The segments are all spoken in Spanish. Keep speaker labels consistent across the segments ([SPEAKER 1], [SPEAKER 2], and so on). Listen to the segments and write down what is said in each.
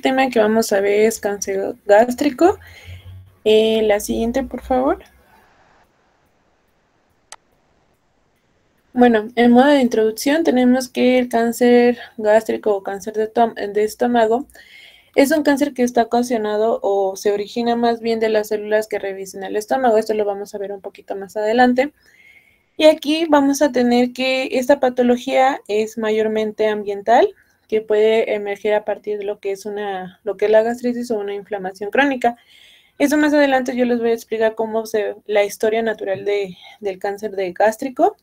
[SPEAKER 1] tema que vamos a ver es cáncer gástrico. La siguiente, por favor. Bueno, en modo de introducción tenemos que el cáncer gástrico o cáncer de estómago es un cáncer que está ocasionado o se origina más bien de las células que revisten el estómago. Esto lo vamos a ver un poquito más adelante. Y aquí vamos a tener que esta patología es mayormente ambiental, que puede emerger a partir de lo que es la gastritis o una inflamación crónica. Eso más adelante yo les voy a explicar la historia natural del cáncer de gástrico.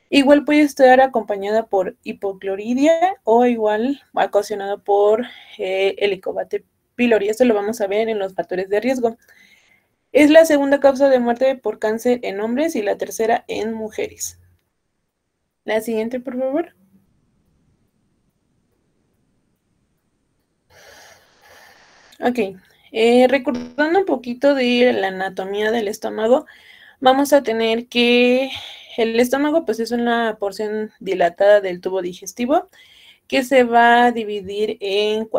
[SPEAKER 1] Igual puede estar acompañada por hipocloridia o igual ocasionado por Helicobacter pylori. Esto lo vamos a ver en los factores de riesgo. Es la segunda causa de muerte por cáncer en hombres y la tercera en mujeres. La siguiente, por favor. Ok, recordando un poquito de la anatomía del estómago, vamos a tener que el estómago pues es una porción dilatada del tubo digestivo que se va a dividir en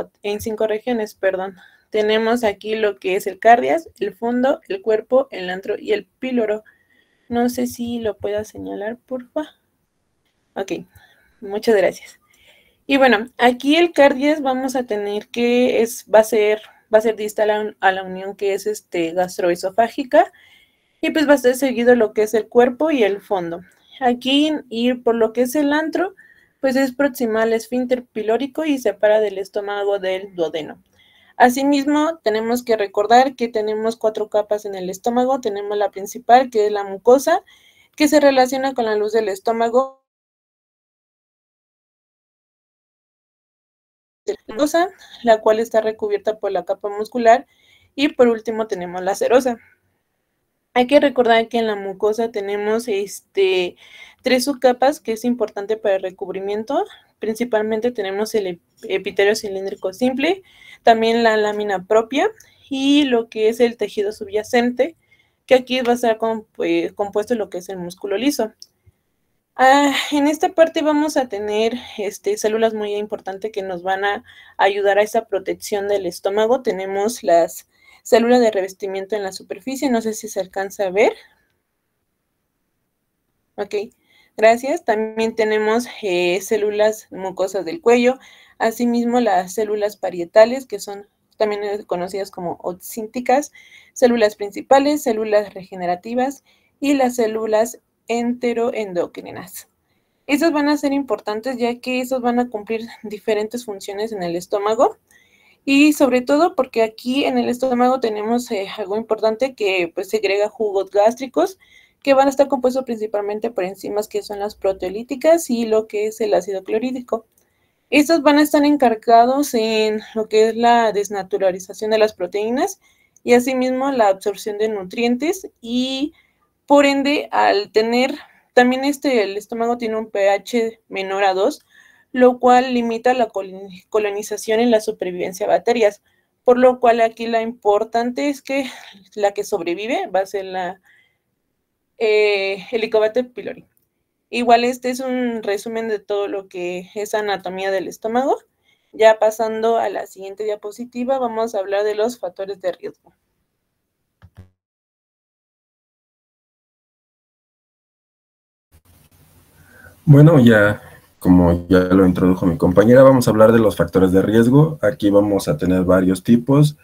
[SPEAKER 1] 5 regiones, perdón. Tenemos aquí lo que es el cardias, el fondo, el cuerpo, el antro y el píloro. No sé si lo pueda señalar, porfa. Ok, muchas gracias. Y bueno, aquí el cardias vamos a tener que va a ser distal a la unión que es gastroesofágica y pues va a ser seguido lo que es el cuerpo y el fondo. Aquí ir por lo que es el antro, pues es proximal esfínter pilórico y separa del estómago del duodeno. Asimismo, tenemos que recordar que tenemos 4 capas en el estómago. Tenemos la principal, que es la mucosa, que se relaciona con la luz del estómago, la cual está recubierta por la capa muscular, y por último tenemos la serosa. Hay que recordar que en la mucosa tenemos 3 subcapas, que es importante para el recubrimiento. Principalmente tenemos el epitelio cilíndrico simple, también la lámina propia y lo que es el tejido subyacente, que aquí va a estar compuesto lo que es el músculo liso. En esta parte vamos a tener células muy importantes que nos van a ayudar a esa protección del estómago. Tenemos las células de revestimiento en la superficie, no sé si se alcanza a ver. Ok, gracias. También tenemos células mucosas del cuello, asimismo las células parietales, que son también conocidas como oxínticas, células principales, células regenerativas y las células enteroendocrinas. Esos van a ser importantes ya que esos van a cumplir diferentes funciones en el estómago y sobre todo porque aquí en el estómago tenemos algo importante que pues segrega jugos gástricos que van a estar compuestos principalmente por enzimas que son las proteolíticas y lo que es el ácido clorhídrico. Estos van a estar encargados en lo que es la desnaturalización de las proteínas y asimismo la absorción de nutrientes y por ende al tener también el estómago tiene un pH menor a 2, lo cual limita la colonización y la supervivencia de bacterias, por lo cual aquí la importante es que la que sobrevive va a ser la Helicobacter pylori. Igual este es un resumen de todo lo que es anatomía del estómago. Ya pasando a la siguiente diapositiva, vamos a hablar de los factores de riesgo.
[SPEAKER 2] Bueno, ya como ya lo introdujo mi compañera, vamos a hablar de los factores de riesgo. Aquí vamos a tener varios tipos,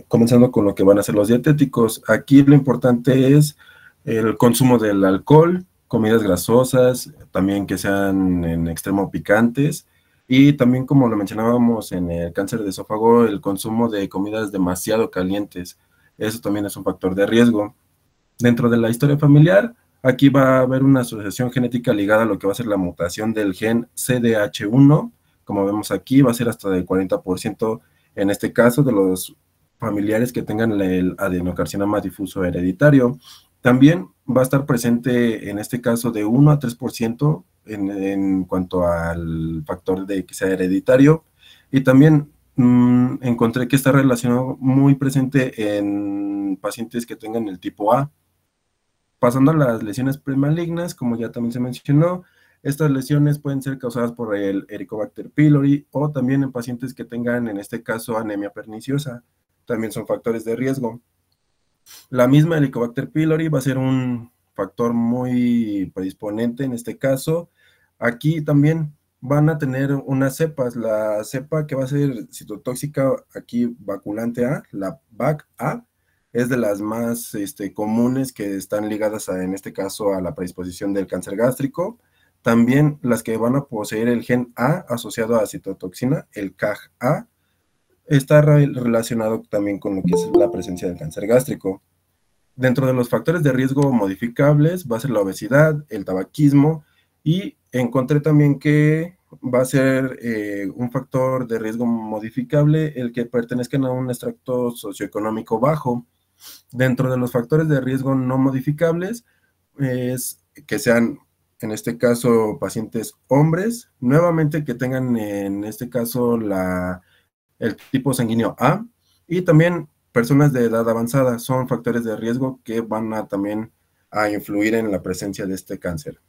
[SPEAKER 2] comenzando con lo que van a ser los dietéticos. Aquí lo importante es el consumo del alcohol, comidas grasosas, también que sean en extremo picantes, y también, como lo mencionábamos en el cáncer de esófago, el consumo de comidas demasiado calientes. Eso también es un factor de riesgo. Dentro de la historia familiar, aquí va a haber una asociación genética ligada a lo que va a ser la mutación del gen CDH1. Como vemos aquí, va a ser hasta del 40% en este caso de los familiares que tengan el adenocarcinoma difuso hereditario. También va a estar presente en este caso de 1 a 3% en cuanto al factor de que sea hereditario. Y también encontré que está relacionado muy presente en pacientes que tengan el tipo A. Pasando a las lesiones premalignas, como ya también se mencionó, Estas lesiones pueden ser causadas por el Helicobacter pylori o también en pacientes que tengan, en este caso, anemia perniciosa. También son factores de riesgo. La misma Helicobacter pylori va a ser un factor muy predisponente en este caso. Aquí también van a tener unas cepas. La cepa que va a ser citotóxica aquí, vaculante A, la VAC-A, es de las más comunes que están ligadas en este caso a la predisposición del cáncer gástrico. También las que van a poseer el gen A asociado a citotoxina, el CAG-A, está relacionado también con lo que es la presencia del cáncer gástrico. Dentro de los factores de riesgo modificables va a ser la obesidad, el tabaquismo, y encontré también que va a ser un factor de riesgo modificable el que pertenezcan a un extracto socioeconómico bajo. Dentro de los factores de riesgo no modificables es que sean, en este caso, pacientes hombres, nuevamente que tengan, en este caso, el tipo sanguíneo A, y también personas de edad avanzada. Son factores de riesgo que van a también a influir en la presencia de este cáncer.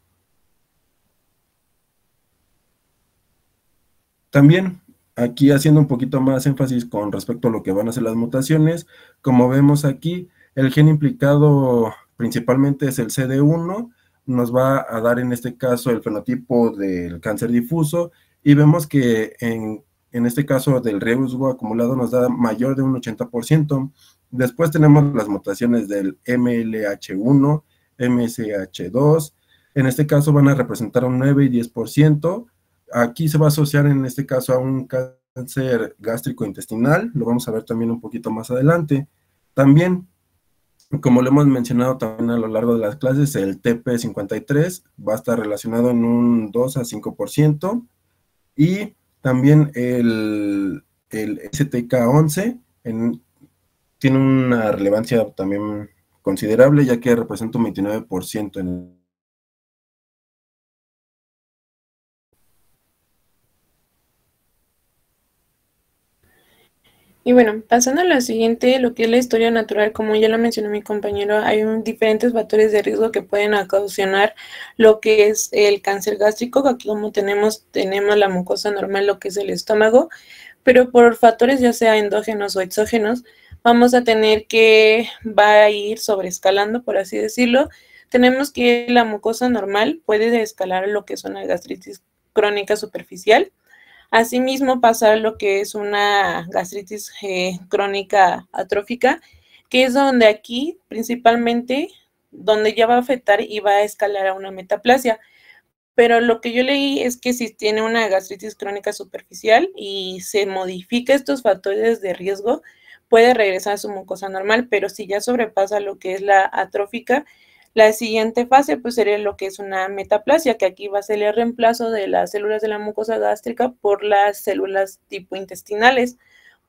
[SPEAKER 2] También aquí haciendo un poquito más énfasis con respecto a lo que van a ser las mutaciones, como vemos aquí, el gen implicado principalmente es el CD1, nos va a dar en este caso el fenotipo del cáncer difuso, y vemos que en este caso del riesgo acumulado nos da mayor de un 80%. Después tenemos las mutaciones del MLH1, MSH2, en este caso van a representar un 9 y 10%. Aquí se va a asociar en este caso a un cáncer gástrico intestinal, lo vamos a ver también un poquito más adelante. También, como lo hemos mencionado también a lo largo de las clases, el TP53 va a estar relacionado en un 2 a 5%, y también el STK11 tiene una relevancia también considerable, ya que representa un 29% en
[SPEAKER 1] Y bueno, pasando a lo siguiente, lo que es la historia natural, como ya lo mencionó mi compañero, hay diferentes factores de riesgo que pueden ocasionar lo que es el cáncer gástrico. Aquí como tenemos la mucosa normal, lo que es el estómago, pero por factores ya sea endógenos o exógenos, vamos a tener que va a ir sobreescalando, por así decirlo. Tenemos que la mucosa normal puede escalar lo que es una gastritis crónica superficial. Asimismo pasa lo que es una gastritis crónica atrófica, que es donde aquí principalmente, donde ya va a afectar y va a escalar a una metaplasia. Pero lo que yo leí es que si tiene una gastritis crónica superficial y se modifica estos factores de riesgo, puede regresar a su mucosa normal, pero si ya sobrepasa lo que es la atrófica, la siguiente fase pues sería lo que es una metaplasia, que aquí va a ser el reemplazo de las células de la mucosa gástrica por las células tipo intestinales,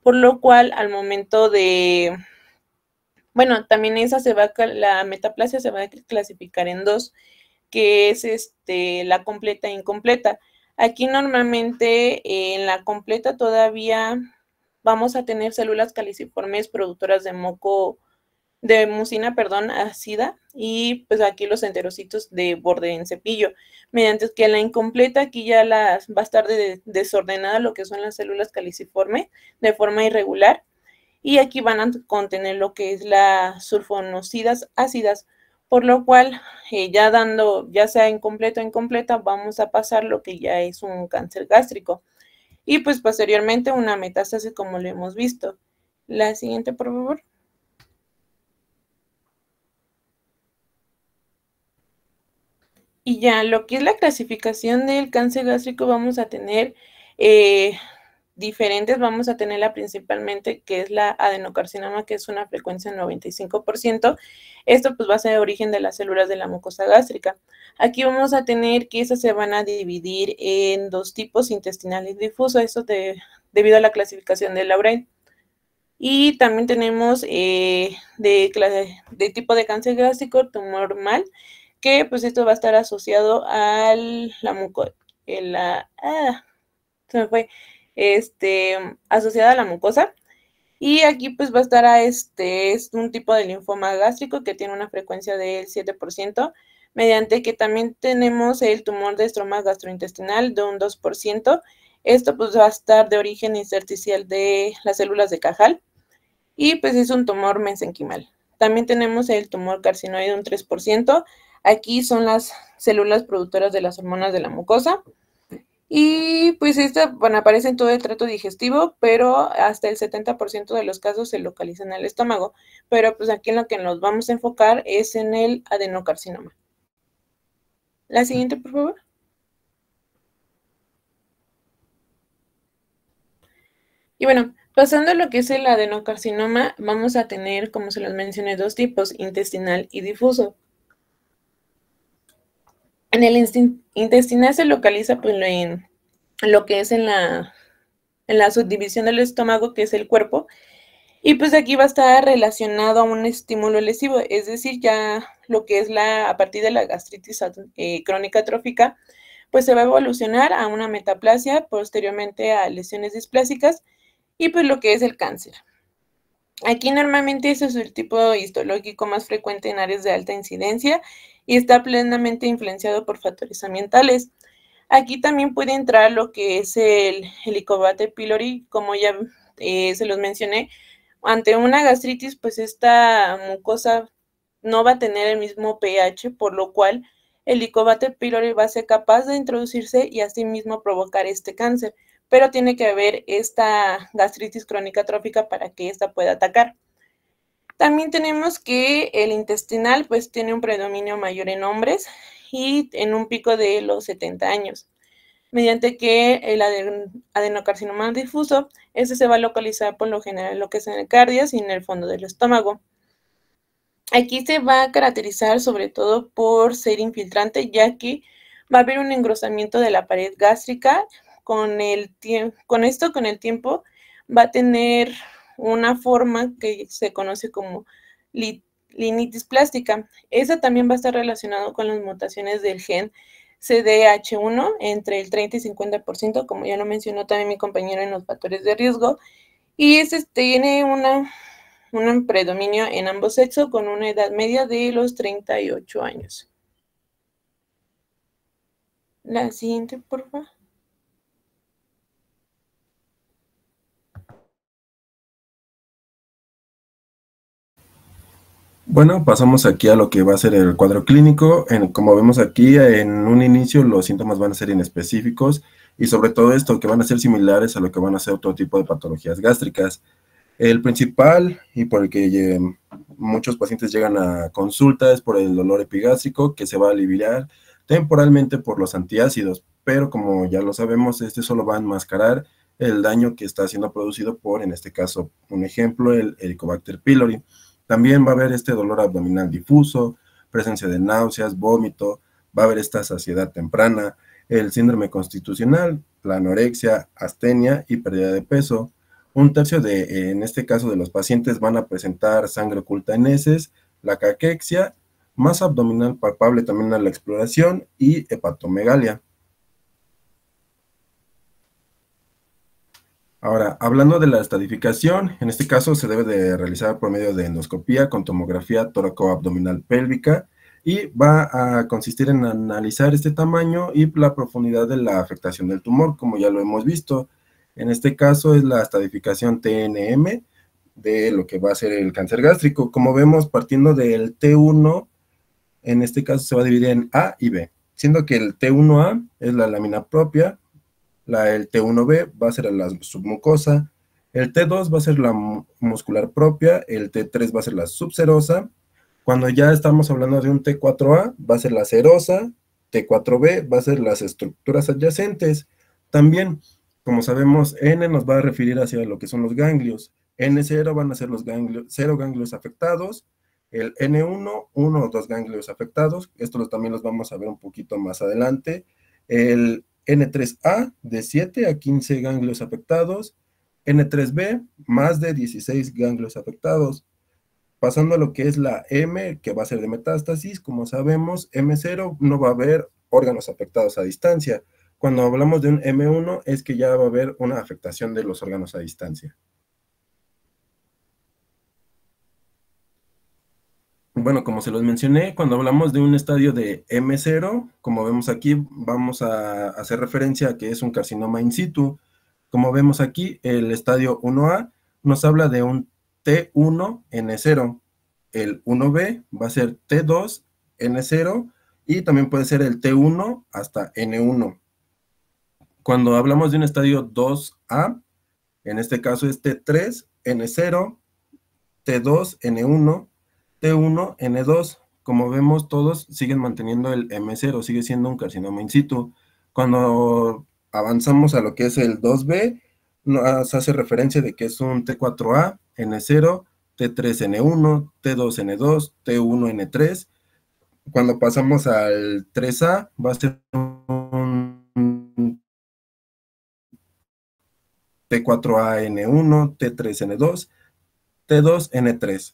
[SPEAKER 1] por lo cual al momento de, bueno, también la metaplasia se va a clasificar en dos, que es la completa e incompleta. Aquí normalmente en la completa todavía vamos a tener células caliciformes productoras de mucina, ácida, y pues aquí los enterocitos de borde en cepillo, mediante que en la incompleta aquí ya va a estar desordenada lo que son las células caliciformes de forma irregular, y aquí van a contener lo que es las sulfonocidas ácidas, por lo cual ya sea incompleto o incompleta, vamos a pasar lo que ya es un cáncer gástrico, y pues posteriormente una metástasis como lo hemos visto. La siguiente, por favor. Y ya, lo que es la clasificación del cáncer gástrico, vamos a tener diferentes, vamos a tenerla principalmente, que es la adenocarcinoma, que es una frecuencia del 95%. Esto pues va a ser el origen de las células de la mucosa gástrica. Aquí vamos a tener que esas se van a dividir en dos tipos, intestinal y difuso, esto debido a la clasificación de Lauren. Y también tenemos de tipo de cáncer gástrico tumoral, que pues esto va a estar asociado a la mucosa, se me fue, asociada a la mucosa. Y aquí pues va a estar es un tipo de linfoma gástrico que tiene una frecuencia del 7%. mediante que también tenemos el tumor de estroma gastrointestinal de un 2%. Esto pues va a estar de origen intersticial de las células de Cajal y pues es un tumor mesenquimal. También tenemos el tumor carcinoide de un 3%. Aquí son las células productoras de las hormonas de la mucosa. Y pues bueno, aparece en todo el trato digestivo, pero hasta el 70% de los casos se localizan en el estómago. Pero pues aquí en lo que nos vamos a enfocar es en el adenocarcinoma. La siguiente, por favor. Y bueno, pasando a lo que es el adenocarcinoma, vamos a tener, como se los mencioné, dos tipos, intestinal y difuso. En el intestinal se localiza pues, en lo que es en la subdivisión del estómago, que es el cuerpo, y pues aquí va a estar relacionado a un estímulo lesivo, es decir, ya lo que es a partir de la gastritis crónica atrófica, pues se va a evolucionar a una metaplasia, posteriormente a lesiones displásicas, y pues lo que es el cáncer. Aquí normalmente ese es el tipo histológico más frecuente en áreas de alta incidencia y está plenamente influenciado por factores ambientales. Aquí también puede entrar lo que es el Helicobacter pylori, como ya se los mencioné. Ante una gastritis, pues esta mucosa no va a tener el mismo pH, por lo cual el Helicobacter pylori va a ser capaz de introducirse y asimismo provocar este cáncer, pero tiene que haber esta gastritis crónica atrófica para que esta pueda atacar. También tenemos que el intestinal pues tiene un predominio mayor en hombres y en un pico de los 70 años, mediante que el adenocarcinoma difuso, este se va a localizar por lo general en lo que es en el cardias y en el fondo del estómago. Aquí se va a caracterizar sobre todo por ser infiltrante, ya que va a haber un engrosamiento de la pared gástrica. Con el tiempo va a tener una forma que se conoce como linitis plástica. Esa también va a estar relacionado con las mutaciones del gen CDH1 entre el 30 y 50%, como ya lo mencionó también mi compañero en los factores de riesgo, y tiene un predominio en ambos sexos con una edad media de los 38 años. La siguiente, por favor.
[SPEAKER 2] Bueno, pasamos aquí a lo que va a ser el cuadro clínico. Como vemos aquí, en un inicio los síntomas van a ser inespecíficos y sobre todo esto que van a ser similares a lo que van a ser otro tipo de patologías gástricas. El principal y por el que muchos pacientes llegan a consulta es por el dolor epigástrico que se va a aliviar temporalmente por los antiácidos, pero como ya lo sabemos, este solo va a enmascarar el daño que está siendo producido por, en este caso, un ejemplo, el Helicobacter pylori. También va a haber este dolor abdominal difuso, presencia de náuseas, vómito, va a haber esta saciedad temprana, el síndrome constitucional, la anorexia, astenia y pérdida de peso. Un tercio en este caso, de los pacientes van a presentar sangre oculta en heces, la caquexia, masa abdominal palpable también a la exploración y hepatomegalia. Ahora, hablando de la estadificación, en este caso se debe de realizar por medio de endoscopía con tomografía tóraco-abdominal pélvica y va a consistir en analizar este tamaño y la profundidad de la afectación del tumor, como ya lo hemos visto. En este caso es la estadificación TNM de lo que va a ser el cáncer gástrico. Como vemos, partiendo del T1, en este caso se va a dividir en A y B, siendo que el T1A es la lámina propia, el T1B va a ser la submucosa, el T2 va a ser la muscular propia, el T3 va a ser la subserosa. Cuando ya estamos hablando de un T4A, va a ser la serosa, T4B va a ser las estructuras adyacentes. También, como sabemos, N nos va a referir hacia lo que son los ganglios. N0 van a ser los ganglios, 0 ganglios afectados. El N1, 1 o 2 ganglios afectados. Estos también los vamos a ver un poquito más adelante. El N3A, de 7 a 15 ganglios afectados. N3B, más de 16 ganglios afectados. Pasando a lo que es la M, que va a ser de metástasis, como sabemos, M0 no va a haber órganos afectados a distancia. Cuando hablamos de un M1 es que ya va a haber una afectación de los órganos a distancia. Bueno, como se los mencioné, cuando hablamos de un estadio de M0, como vemos aquí, vamos a hacer referencia a que es un carcinoma in situ. Como vemos aquí, el estadio 1A nos habla de un T1N0. El 1B va a ser T2N0 y también puede ser el T1 hasta N1. Cuando hablamos de un estadio 2A, en este caso es T3N0, T2N1, T1N2. Como vemos, todos siguen manteniendo el M0, sigue siendo un carcinoma in situ. Cuando avanzamos a lo que es el 2B, nos hace referencia de que es un T4A, N0, T3N1, T2N2, T1N3. Cuando pasamos al 3A, va a ser un T4AN1, T3N2, T2N3.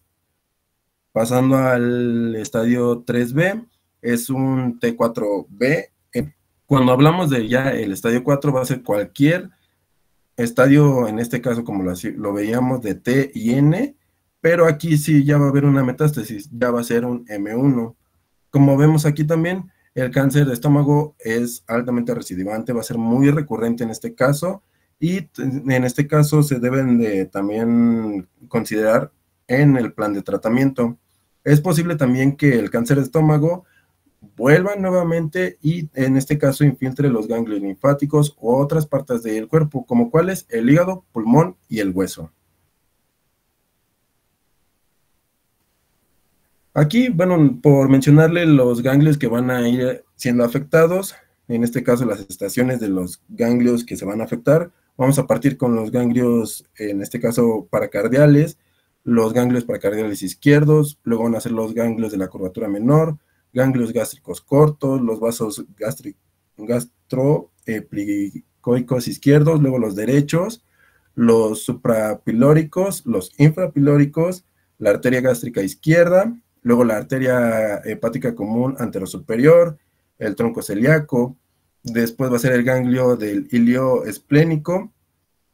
[SPEAKER 2] Pasando al estadio 3B, es un T4B. Cuando hablamos de ya el estadio 4, va a ser cualquier estadio, en este caso como lo veíamos, de T y N, pero aquí sí ya va a haber una metástasis, ya va a ser un M1. Como vemos aquí también, el cáncer de estómago es altamente recidivante, va a ser muy recurrente en este caso, y en este caso se deben de también considerar en el plan de tratamiento. Es posible también que el cáncer de estómago vuelva nuevamente y en este caso infiltre los ganglios linfáticos u otras partes del cuerpo, como cuáles el hígado, pulmón y el hueso. Aquí, bueno, por mencionarle los ganglios que van a ir siendo afectados, en este caso las estaciones de los ganglios que se van a afectar, vamos a partir con los ganglios, en este caso paracardiales, los ganglios paracardiales izquierdos, luego van a ser los ganglios de la curvatura menor, ganglios gástricos cortos, los vasos gastroplicoicos izquierdos, luego los derechos, los suprapilóricos, los infrapilóricos, la arteria gástrica izquierda, luego la arteria hepática común anterosuperior, el tronco celíaco, después va a ser el ganglio del ilio esplénico,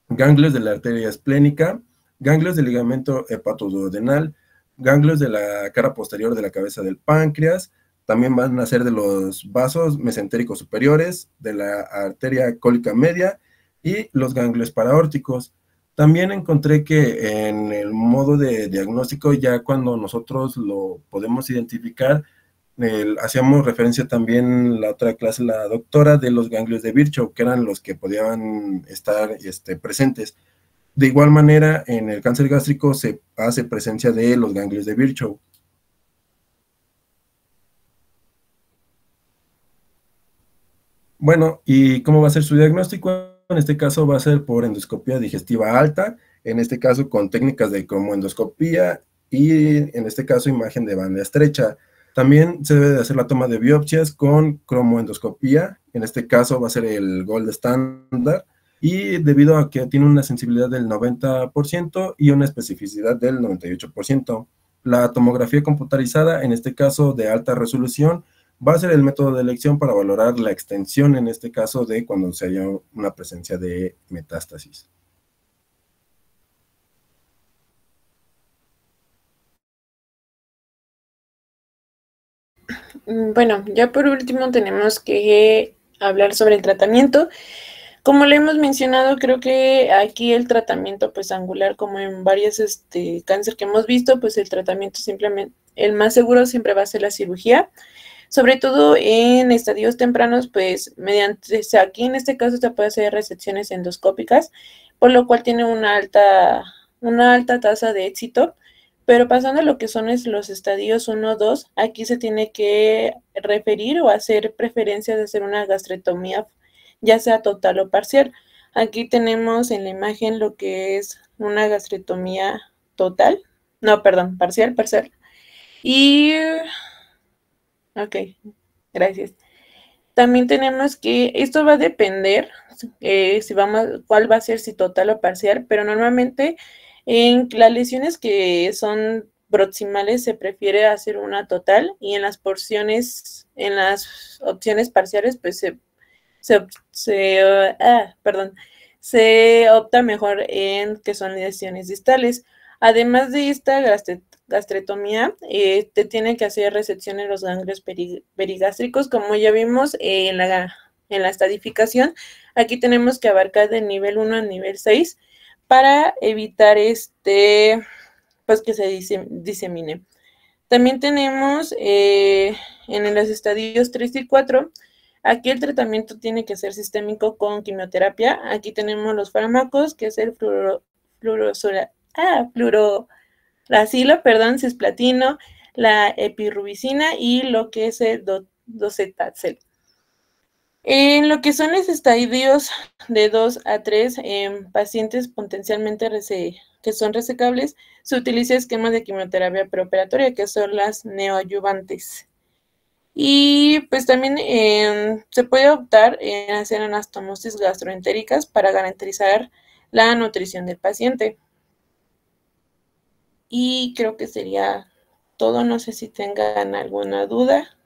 [SPEAKER 2] ganglios de la arteria esplénica, ganglios del ligamento hepatoduodenal, ganglios de la cara posterior de la cabeza del páncreas, también van a ser de los vasos mesentéricos superiores, de la arteria cólica media y los ganglios paraórticos. También encontré que en el modo de diagnóstico, ya cuando nosotros lo podemos identificar, hacíamos referencia también la otra clase, la doctora, de los ganglios de Virchow, que eran los que podían estar presentes. De igual manera, en el cáncer gástrico se hace presencia de los ganglios de Virchow. Bueno, ¿y cómo va a ser su diagnóstico? En este caso va a ser por endoscopía digestiva alta, en este caso con técnicas de cromoendoscopía y en este caso imagen de banda estrecha. También se debe de hacer la toma de biopsias con cromoendoscopía, en este caso va a ser el gold standard, y debido a que tiene una sensibilidad del 90% y una especificidad del 98%. La tomografía computarizada, en este caso de alta resolución, va a ser el método de elección para valorar la extensión, en este caso, de cuando se haya una presencia de metástasis.
[SPEAKER 1] Bueno, ya por último tenemos que hablar sobre el tratamiento. Como le hemos mencionado, creo que aquí el tratamiento pues angular, como en varios cáncer que hemos visto, pues el tratamiento simplemente, el más seguro siempre va a ser la cirugía. Sobre todo en estadios tempranos, pues mediante, o sea, aquí en este caso se puede hacer resecciones endoscópicas, por lo cual tiene una alta tasa de éxito. Pero pasando a lo que son los estadios 1, 2, aquí se tiene que referir o hacer preferencia de hacer una gastrectomía, ya sea total o parcial. Aquí tenemos en la imagen lo que es una gastrectomía total, no, perdón, parcial, parcial. Y, ok, gracias. También tenemos que, esto va a depender si vamos, cuál va a ser, si total o parcial, pero normalmente en las lesiones que son proximales se prefiere hacer una total y en las porciones, en las opciones parciales, pues se opta mejor en que son lesiones distales. Además de esta gastrectomía, te tiene que hacer resección en los ganglios perigástricos, como ya vimos en la estadificación. Aquí tenemos que abarcar del nivel 1 al nivel 6 para evitar pues que se disemine. También tenemos en los estadios 3 y 4, aquí el tratamiento tiene que ser sistémico con quimioterapia. Aquí tenemos los fármacos, que es el fluoracilo, cisplatino, la epirubicina y lo que es el docetaxel. En lo que son los estadios de 2 a 3, en pacientes potencialmente que son resecables, se utiliza esquemas de quimioterapia preoperatoria, que son las neoadyuvantes. Y pues también se puede optar en hacer anastomosis gastroentéricas para garantizar la nutrición del paciente. Y creo que sería todo. No sé si tengan alguna duda.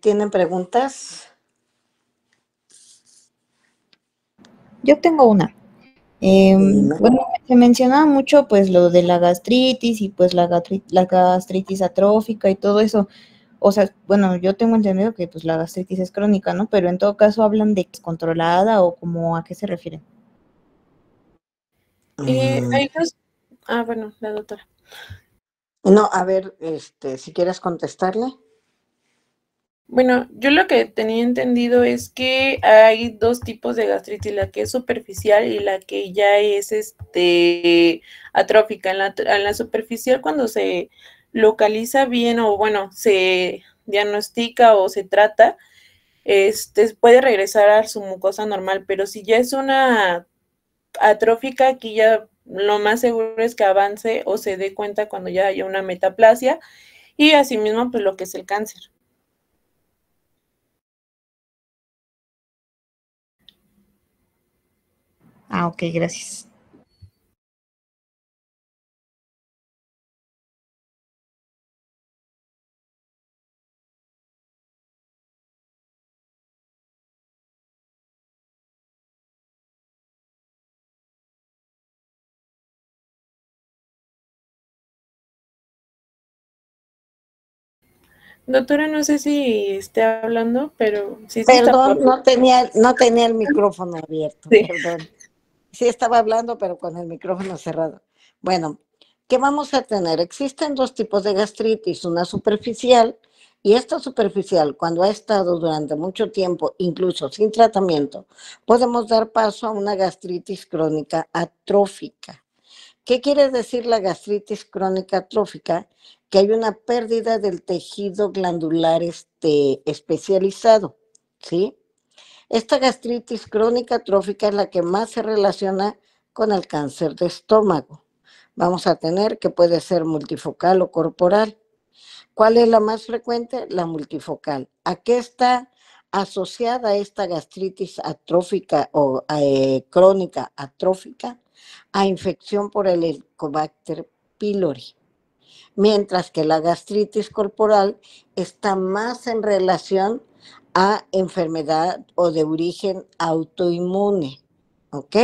[SPEAKER 3] ¿Tienen preguntas?
[SPEAKER 4] Yo tengo una. Bueno, se mencionaba mucho pues lo de la gastritis y pues la gastritis atrófica y todo eso. O sea, bueno, yo tengo entendido que pues la gastritis es crónica, ¿no? Pero en todo caso hablan de descontrolada o como a qué se refieren.
[SPEAKER 1] Bueno, la doctora.
[SPEAKER 3] No, a ver, si quieres contestarle.
[SPEAKER 1] Bueno, yo lo que tenía entendido es que hay dos tipos de gastritis, la que es superficial y la que ya es atrófica. En la superficial, cuando se localiza bien o bueno, se diagnostica o se trata, puede regresar a su mucosa normal, pero si ya es una atrófica, aquí ya lo más seguro es que avance o se dé cuenta cuando ya haya una metaplasia y asimismo pues lo que es el cáncer.
[SPEAKER 4] Ok, gracias.
[SPEAKER 1] Doctora, no sé si esté hablando, pero sí.
[SPEAKER 3] Perdón, no tenía el micrófono abierto,
[SPEAKER 1] sí.
[SPEAKER 3] Perdón. Sí estaba hablando, pero con el micrófono cerrado. Bueno, ¿qué vamos a tener? Existen dos tipos de gastritis, una superficial, y esta superficial, cuando ha estado durante mucho tiempo, incluso sin tratamiento, podemos dar paso a una gastritis crónica atrófica. ¿Qué quiere decir la gastritis crónica atrófica? Que hay una pérdida del tejido glandular especializado, ¿sí? Esta gastritis crónica atrófica es la que más se relaciona con el cáncer de estómago. Vamos a tener que puede ser multifocal o corporal. ¿Cuál es la más frecuente? La multifocal. ¿A qué está asociada esta gastritis atrófica o crónica atrófica? A infección por el Helicobacter pylori. Mientras que la gastritis corporal está más en relación a enfermedad o de origen autoinmune, ¿ok?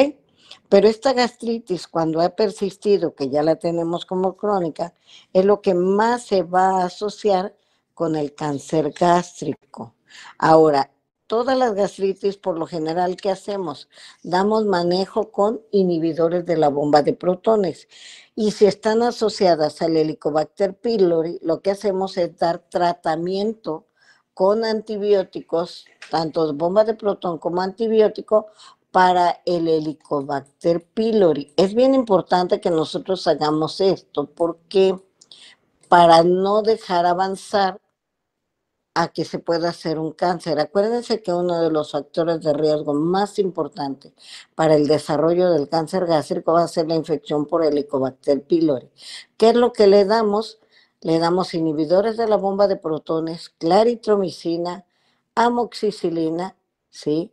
[SPEAKER 3] Pero esta gastritis, cuando ha persistido, que ya la tenemos como crónica, es lo que más se va a asociar con el cáncer gástrico. Ahora, todas las gastritis, por lo general, ¿qué hacemos? Damos manejo con inhibidores de la bomba de protones. Y si están asociadas al Helicobacter pylori, lo que hacemos es dar tratamiento con antibióticos, tanto bomba de protón como antibiótico, para el Helicobacter pylori. Es bien importante que nosotros hagamos esto, porque para no dejar avanzar a que se pueda hacer un cáncer. Acuérdense que uno de los factores de riesgo más importantes para el desarrollo del cáncer gástrico va a ser la infección por Helicobacter pylori. ¿Qué es lo que le damos? Le damos inhibidores de la bomba de protones, claritromicina, amoxicilina, ¿sí?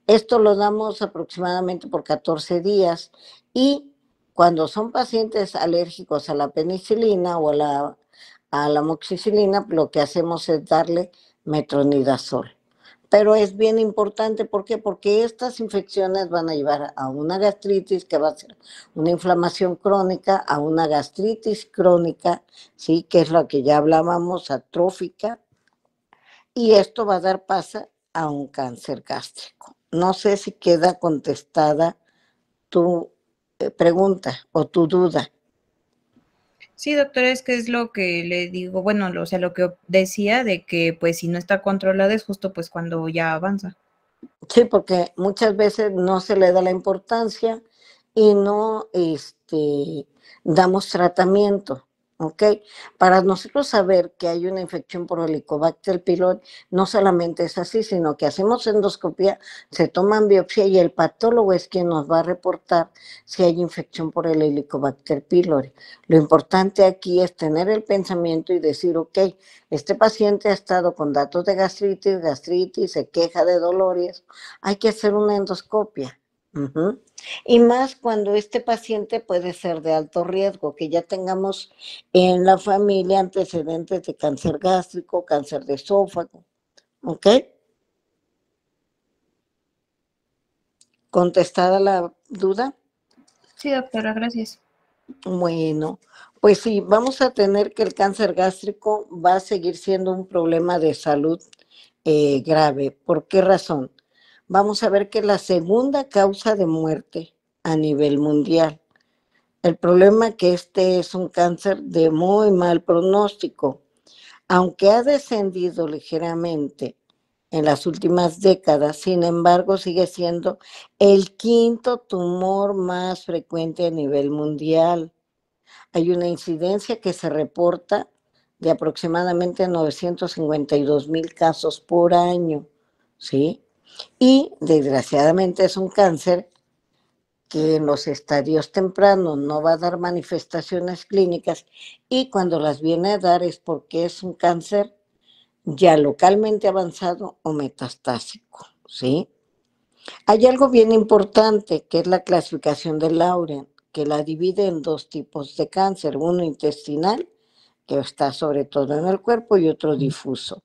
[SPEAKER 3] Esto lo damos aproximadamente por 14 días y cuando son pacientes alérgicos a la penicilina o a la amoxicilina, lo que hacemos es darle metronidazol Pero es bien importante, ¿por qué? Porque estas infecciones van a llevar a una gastritis que va a ser una inflamación crónica, a una gastritis crónica, ¿sí? Que es lo que ya hablábamos, atrófica, y esto va a dar paso a un cáncer gástrico. No sé si queda contestada tu pregunta o tu duda.
[SPEAKER 4] Sí, doctora, es que es lo que le digo, bueno, o sea, lo que decía de que pues si no está controlada es justo pues cuando ya avanza.
[SPEAKER 3] Sí, porque muchas veces no se le da la importancia y no damos tratamiento, ¿ok? Para nosotros saber que hay una infección por Helicobacter pylori, no solamente es así, sino que hacemos endoscopia, se toman biopsia y el patólogo es quien nos va a reportar si hay infección por el Helicobacter pylori. Lo importante aquí es tener el pensamiento y decir, ok, este paciente ha estado con datos de gastritis, se queja de dolores, hay que hacer una endoscopia. Uh-huh. Y más cuando este paciente puede ser de alto riesgo, que ya tengamos en la familia antecedentes de cáncer gástrico, cáncer de esófago. ¿Ok? ¿Contestada la duda?
[SPEAKER 4] Sí, doctora, gracias.
[SPEAKER 3] Bueno, pues sí, vamos a tener que el cáncer gástrico va a seguir siendo un problema de salud grave. ¿Por qué razón? Vamos a ver que la segunda causa de muerte a nivel mundial. El problema es que este es un cáncer de muy mal pronóstico. Aunque ha descendido ligeramente en las últimas décadas, sin embargo, sigue siendo el quinto tumor más frecuente a nivel mundial. Hay una incidencia que se reporta de aproximadamente 952,000 casos por año, ¿sí? Y desgraciadamente es un cáncer que en los estadios tempranos no va a dar manifestaciones clínicas y cuando las viene a dar es porque es un cáncer ya localmente avanzado o metastásico, ¿sí? Hay algo bien importante que es la clasificación de Lauren, que la divide en dos tipos de cáncer, uno intestinal, que está sobre todo en el cuerpo, y otro difuso.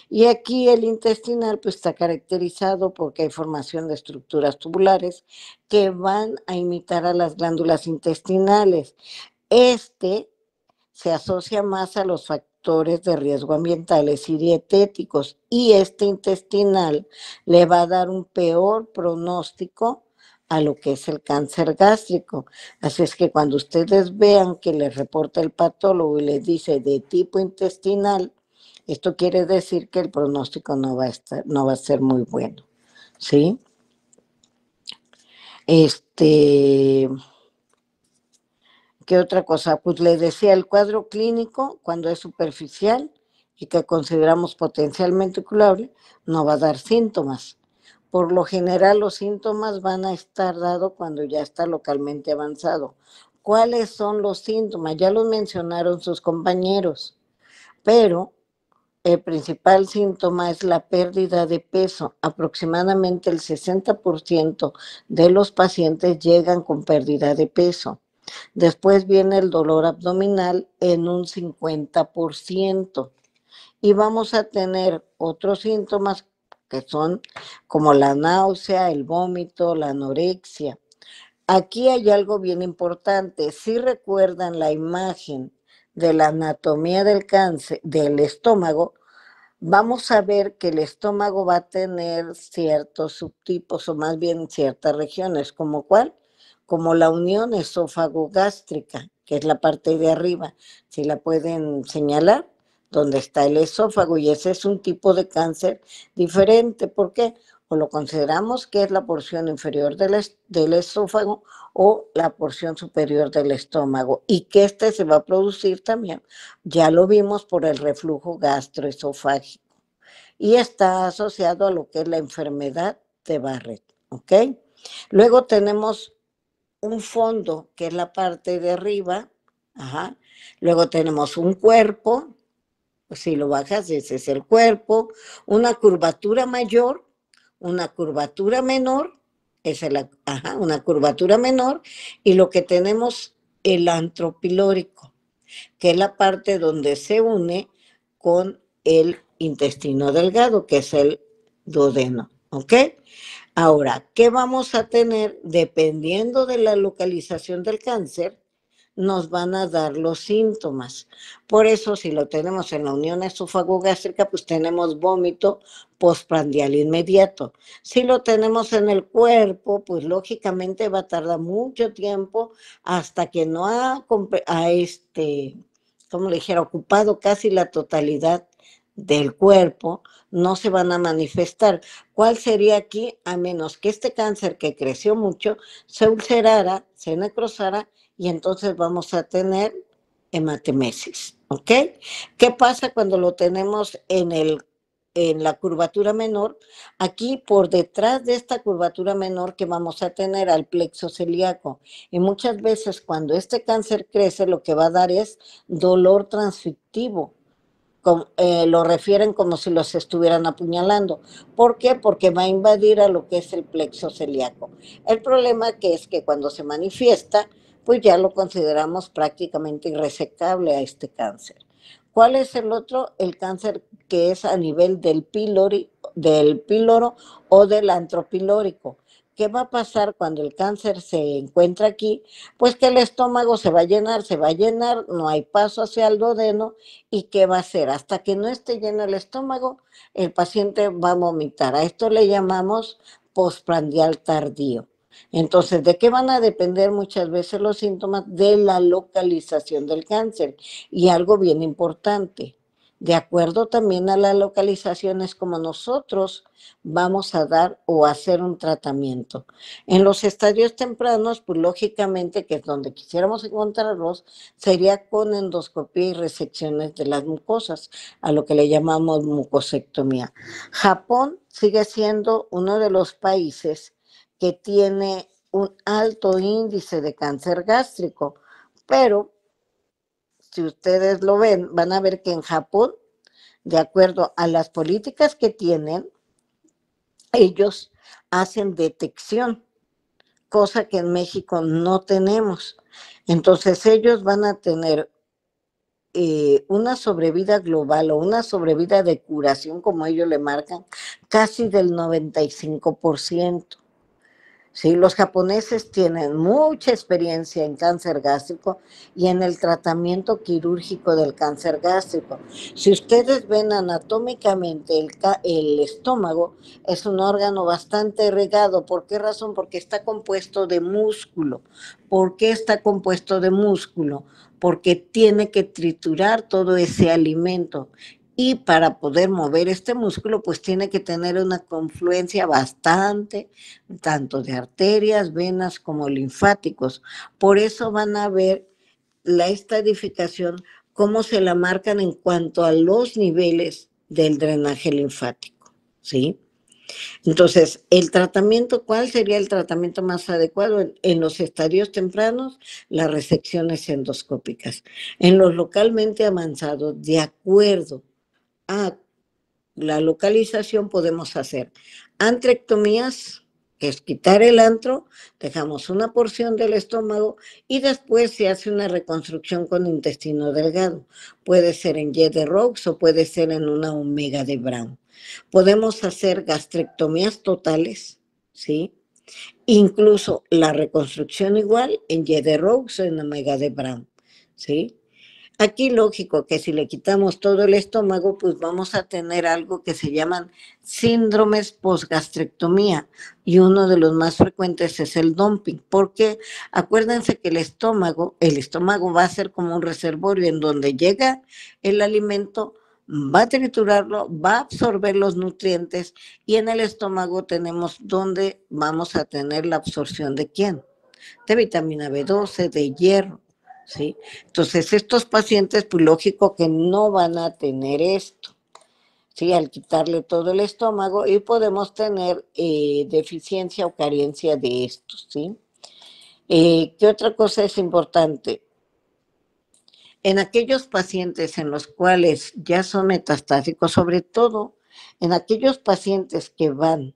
[SPEAKER 3] Y aquí el intestinal pues está caracterizado porque hay formación de estructuras tubulares que van a imitar a las glándulas intestinales. Este se asocia más a los factores de riesgo ambientales y dietéticos y este intestinal le va a dar un peor pronóstico a lo que es el cáncer gástrico. Así es que cuando ustedes vean que les reporta el patólogo y les dice de tipo intestinal, esto quiere decir que el pronóstico no va a ser muy bueno, ¿sí? ¿Qué otra cosa? Pues le decía, el cuadro clínico, cuando es superficial y que consideramos potencialmente curable, no va a dar síntomas. Por lo general, los síntomas van a estar dados cuando ya está localmente avanzado. ¿Cuáles son los síntomas? Ya los mencionaron sus compañeros, pero el principal síntoma es la pérdida de peso. Aproximadamente el 60% de los pacientes llegan con pérdida de peso. Después viene el dolor abdominal en un 50%. Y vamos a tener otros síntomas que son como la náusea, el vómito, la anorexia. Aquí hay algo bien importante. Si recuerdan la imagen de la anatomía del cáncer, del estómago, vamos a ver que el estómago va a tener ciertos subtipos o más bien ciertas regiones, ¿como cuál? Como la unión esófago-gástrica, que es la parte de arriba, si la pueden señalar, donde está el esófago, y ese es un tipo de cáncer diferente. ¿Por qué? O lo consideramos que es la porción inferior del esófago o la porción superior del estómago, y que este se va a producir también, ya lo vimos, por el reflujo gastroesofágico, y está asociado a lo que es la enfermedad de Barrett, ¿ok? Luego tenemos un fondo, que es la parte de arriba, ajá. Luego tenemos un cuerpo, si lo bajas, ese es el cuerpo, una curvatura mayor, una curvatura menor, esa es una curvatura menor, y lo que tenemos, el antropilórico, que es la parte donde se une con el intestino delgado, que es el duodeno, ¿ok? Ahora, ¿qué vamos a tener? Dependiendo de la localización del cáncer, nos van a dar los síntomas. Por eso, si lo tenemos en la unión esófago-gástrica, pues tenemos vómito postprandial inmediato. Si lo tenemos en el cuerpo, pues lógicamente va a tardar mucho tiempo hasta que no como le dijera, ocupado casi la totalidad del cuerpo, no se van a manifestar. ¿Cuál sería aquí? A menos que este cáncer que creció mucho se ulcerara, se necrosara, y entonces vamos a tener hematemesis, ¿ok? ¿Qué pasa cuando lo tenemos en la curvatura menor? Aquí por detrás de esta curvatura menor que vamos a tener al plexo celíaco, y muchas veces cuando este cáncer crece lo que va a dar es dolor transfictivo. Lo refieren como si los estuvieran apuñalando. ¿Por qué? Porque va a invadir a lo que es el plexo celíaco. El problema que es que cuando se manifiesta, pues ya lo consideramos prácticamente irresecable a este cáncer. ¿Cuál es el otro? El cáncer que es a nivel del píloro o del antropilórico. ¿Qué va a pasar cuando el cáncer se encuentra aquí? Pues que el estómago se va a llenar, no hay paso hacia el duodeno. ¿Y qué va a hacer? Hasta que no esté lleno el estómago, el paciente va a vomitar. A esto le llamamos postprandial tardío. Entonces, ¿de qué van a depender muchas veces los síntomas? De la localización del cáncer. Y algo bien importante, de acuerdo también a la localización es como nosotros vamos a dar o hacer un tratamiento. En los estadios tempranos, pues lógicamente que es donde quisiéramos encontrarlos, sería con endoscopía y resecciones de las mucosas, a lo que le llamamos mucosectomía. Japón sigue siendo uno de los países que tiene un alto índice de cáncer gástrico, pero si ustedes lo ven, van a ver que en Japón, de acuerdo a las políticas que tienen, ellos hacen detección, cosa que en México no tenemos. Entonces ellos van a tener una sobrevida global o una sobrevida de curación, como ellos le marcan, casi del 95%. Sí, los japoneses tienen mucha experiencia en cáncer gástrico y en el tratamiento quirúrgico del cáncer gástrico. Si ustedes ven anatómicamente el estómago, es un órgano bastante irrigado. ¿Por qué razón? Porque está compuesto de músculo. ¿Por qué está compuesto de músculo? Porque tiene que triturar todo ese alimento. Y para poder mover este músculo, pues tiene que tener una confluencia bastante, tanto de arterias, venas como linfáticos. Por eso van a ver la estadificación, cómo se la marcan en cuanto a los niveles del drenaje linfático, ¿sí? Entonces, el tratamiento, ¿cuál sería el tratamiento más adecuado? En los estadios tempranos, las resecciones endoscópicas. En los localmente avanzados, de acuerdo a la localización, podemos hacer antrectomías, que es quitar el antro, dejamos una porción del estómago y después se hace una reconstrucción con intestino delgado. Puede ser en Y de Roux o puede ser en una omega de Brown. Podemos hacer gastrectomías totales, ¿sí? Incluso la reconstrucción igual en Y de Roux o en omega de Brown, ¿sí? Aquí lógico que si le quitamos todo el estómago, pues vamos a tener algo que se llaman síndromes postgastrectomía, y uno de los más frecuentes es el dumping, porque acuérdense que el estómago va a ser como un reservorio en donde llega el alimento, va a triturarlo, va a absorber los nutrientes, y en el estómago tenemos donde vamos a tener la absorción de ¿quién? De vitamina B12, de hierro. ¿Sí? Entonces, estos pacientes, pues lógico que no van a tener esto, ¿sí? Al quitarle todo el estómago, y podemos tener deficiencia o carencia de esto, ¿sí? ¿Qué otra cosa es importante? En aquellos pacientes en los cuales ya son metastásicos, sobre todo en aquellos pacientes que van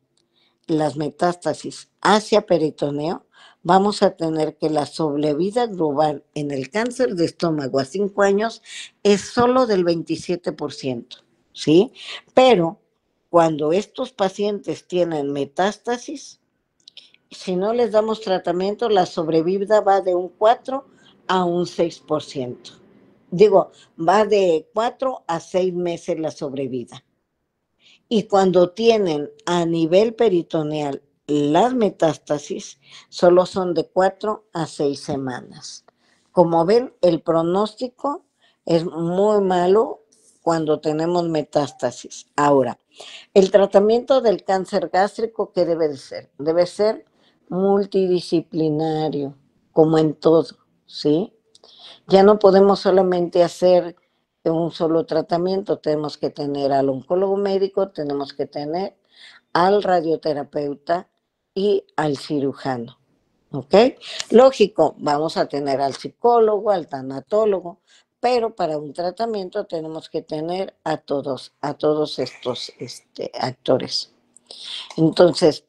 [SPEAKER 3] las metástasis hacia peritoneo, vamos a tener que la sobrevida global en el cáncer de estómago a 5 años es solo del 27%, ¿sí? Pero cuando estos pacientes tienen metástasis, si no les damos tratamiento, la sobrevida va de un 4 a un 6%. Digo, va de 4 a 6 meses la sobrevida. Y cuando tienen a nivel peritoneal las metástasis, solo son de 4 a 6 semanas. Como ven, el pronóstico es muy malo cuando tenemos metástasis. Ahora, el tratamiento del cáncer gástrico, ¿qué debe de ser? Debe ser multidisciplinario, como en todo, ¿sí? Ya no podemos solamente hacer un solo tratamiento, tenemos que tener al oncólogo médico, tenemos que tener al radioterapeuta y al cirujano, ¿ok? Lógico, vamos a tener al psicólogo, al tanatólogo, pero para un tratamiento tenemos que tener a todos estos actores. Entonces,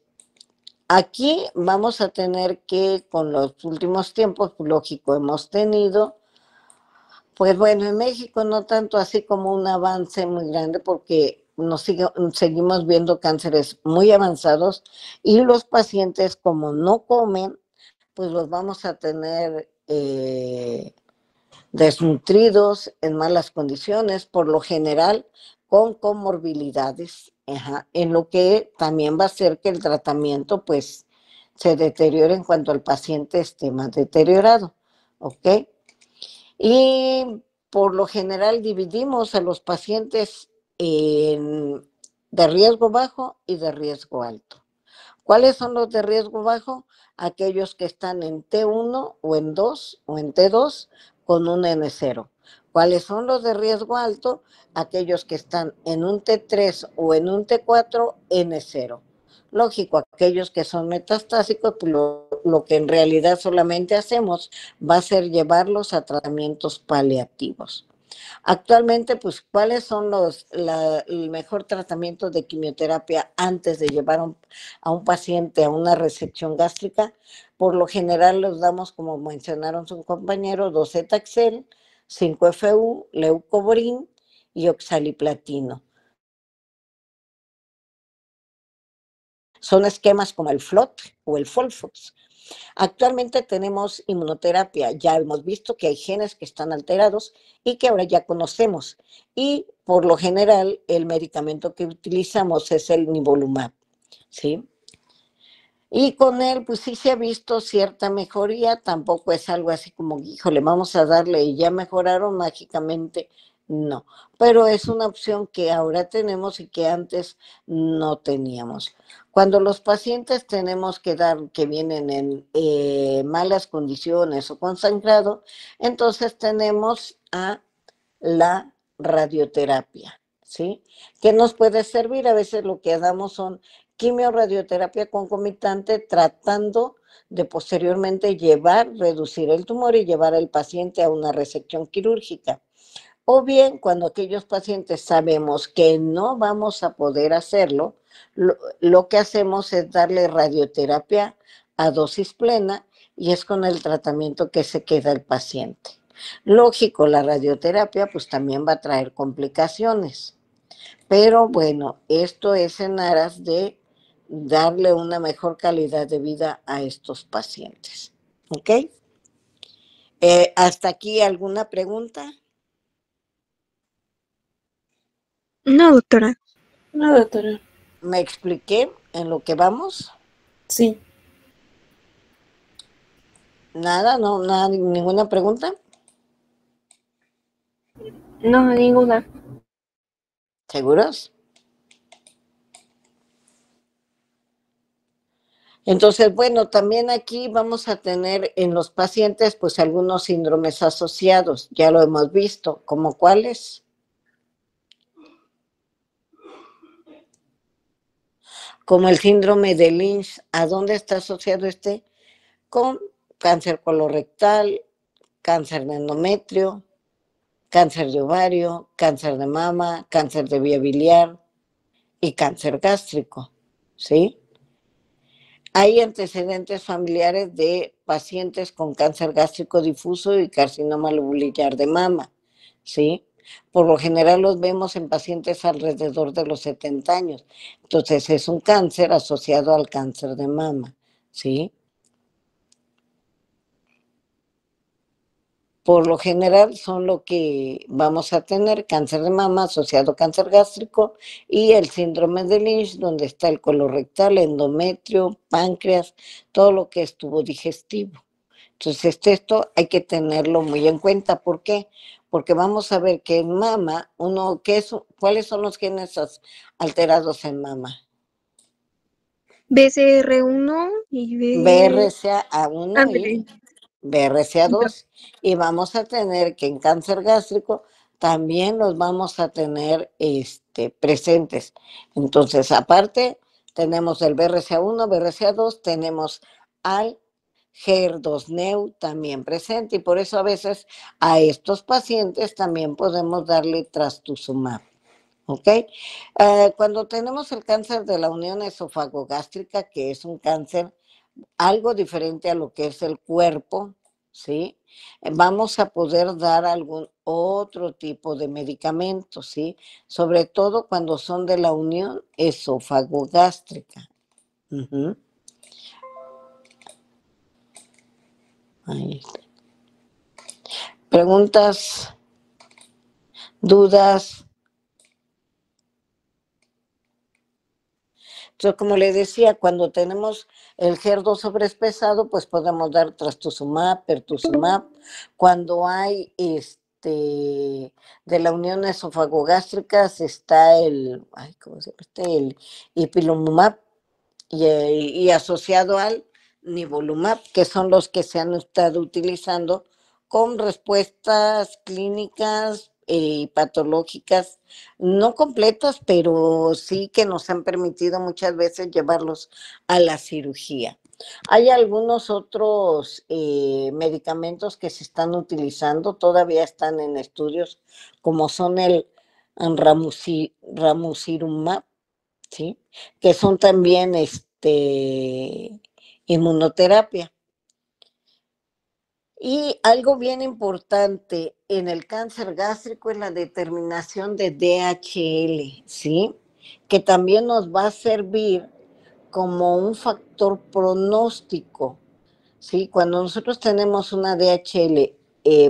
[SPEAKER 3] aquí vamos a tener que, con los últimos tiempos, lógico, hemos tenido, pues bueno, en México no tanto así como un avance muy grande, porque seguimos viendo cánceres muy avanzados y los pacientes, como no comen, pues los vamos a tener desnutridos, en malas condiciones, por lo general con comorbilidades, en lo que también va a hacer que el tratamiento pues se deteriore en cuanto al paciente esté más deteriorado, ¿ok? Y por lo general dividimos a los pacientes de riesgo bajo y de riesgo alto. ¿Cuáles son los de riesgo bajo? Aquellos que están en T1 o en 2 o en T2 con un N0. ¿Cuáles son los de riesgo alto? Aquellos que están en un T3 o en un T4 N0. Lógico, aquellos que son metastásicos, pues lo que en realidad solamente hacemos va a ser llevarlos a tratamientos paliativos. Actualmente, pues, ¿cuáles son el mejor tratamiento de quimioterapia antes de llevar a un paciente a una resección gástrica? Por lo general los damos, como mencionaron sus compañeros, docetaxel, 5-FU, leucovorin y oxaliplatino. Son esquemas como el FLOT o el FOLFOX. Actualmente tenemos inmunoterapia, ya hemos visto que hay genes que están alterados y que ahora ya conocemos. Y por lo general el medicamento que utilizamos es el nivolumab, ¿sí? Y con él pues sí se ha visto cierta mejoría, tampoco es algo así como, híjole, vamos a darle y ya mejoraron mágicamente, no. Pero es una opción que ahora tenemos y que antes no teníamos. Cuando los pacientes tenemos que dar, que vienen en malas condiciones o con sangrado, entonces tenemos a la radioterapia, ¿sí? ¿Qué nos puede servir? A veces lo que damos son quimio-radioterapia concomitante, tratando de posteriormente reducir el tumor y llevar al paciente a una resección quirúrgica. O bien, cuando aquellos pacientes sabemos que no vamos a poder hacerlo, lo que hacemos es darle radioterapia a dosis plena y es con el tratamiento que se queda el paciente. Lógico, la radioterapia pues también va a traer complicaciones, pero bueno, esto es en aras de darle una mejor calidad de vida a estos pacientes. ¿Ok? ¿Hasta aquí alguna pregunta?
[SPEAKER 5] No, doctora.
[SPEAKER 1] No, doctora.
[SPEAKER 3] ¿Me expliqué en lo que vamos?
[SPEAKER 1] Sí.
[SPEAKER 3] Nada, no, nada, ninguna pregunta.
[SPEAKER 5] No, ninguna.
[SPEAKER 3] ¿Seguros? Entonces, bueno, también aquí vamos a tener en los pacientes pues algunos síndromes asociados, ya lo hemos visto, ¿como cuáles? Como el síndrome de Lynch. ¿A dónde está asociado este? Con cáncer colorectal, cáncer de endometrio, cáncer de ovario, cáncer de mama, cáncer de vía biliar y cáncer gástrico, ¿sí? Hay antecedentes familiares de pacientes con cáncer gástrico difuso y carcinoma lobulillar de mama, ¿sí? Por lo general los vemos en pacientes alrededor de los 70 años. Entonces es un cáncer asociado al cáncer de mama, ¿sí? Por lo general son lo que vamos a tener: cáncer de mama asociado a cáncer gástrico y el síndrome de Lynch, donde está el colorectal, endometrio, páncreas, todo lo que es tubo digestivo. Entonces esto hay que tenerlo muy en cuenta. ¿Por qué? Porque vamos a ver que en mama, ¿cuáles son los genes alterados en mama?
[SPEAKER 5] BCR1 y
[SPEAKER 3] BRCA1 y BRCA2, y vamos a tener que en cáncer gástrico también los vamos a tener presentes. Entonces, aparte, tenemos el BRCA1, BRCA2, tenemos al HER2-Neu también presente, y por eso a veces a estos pacientes también podemos darle trastuzumab. ¿Ok? Cuando tenemos el cáncer de la unión esofagogástrica, que es un cáncer algo diferente a lo que es el cuerpo, ¿sí? Vamos a poder dar algún otro tipo de medicamentos, ¿sí? Sobre todo cuando son de la unión esofagogástrica. Uh-huh. Ahí está. ¿Preguntas? ¿Dudas? Entonces, como le decía, cuando tenemos el HER2 sobreexpresado, pues podemos dar trastuzumab, pertuzumab. Cuando hay de la unión esofagogástrica está ¿cómo se llama? El ipilimumab y asociado al nivolumab, que son los que se han estado utilizando con respuestas clínicas y patológicas no completas, pero sí que nos han permitido muchas veces llevarlos a la cirugía. Hay algunos otros medicamentos que se están utilizando, todavía están en estudios, como son el ramucirumab, ¿sí? Que son también inmunoterapia. Y algo bien importante en el cáncer gástrico es la determinación de DHL, ¿sí? Que también nos va a servir como un factor pronóstico, ¿sí? Cuando nosotros tenemos una DHL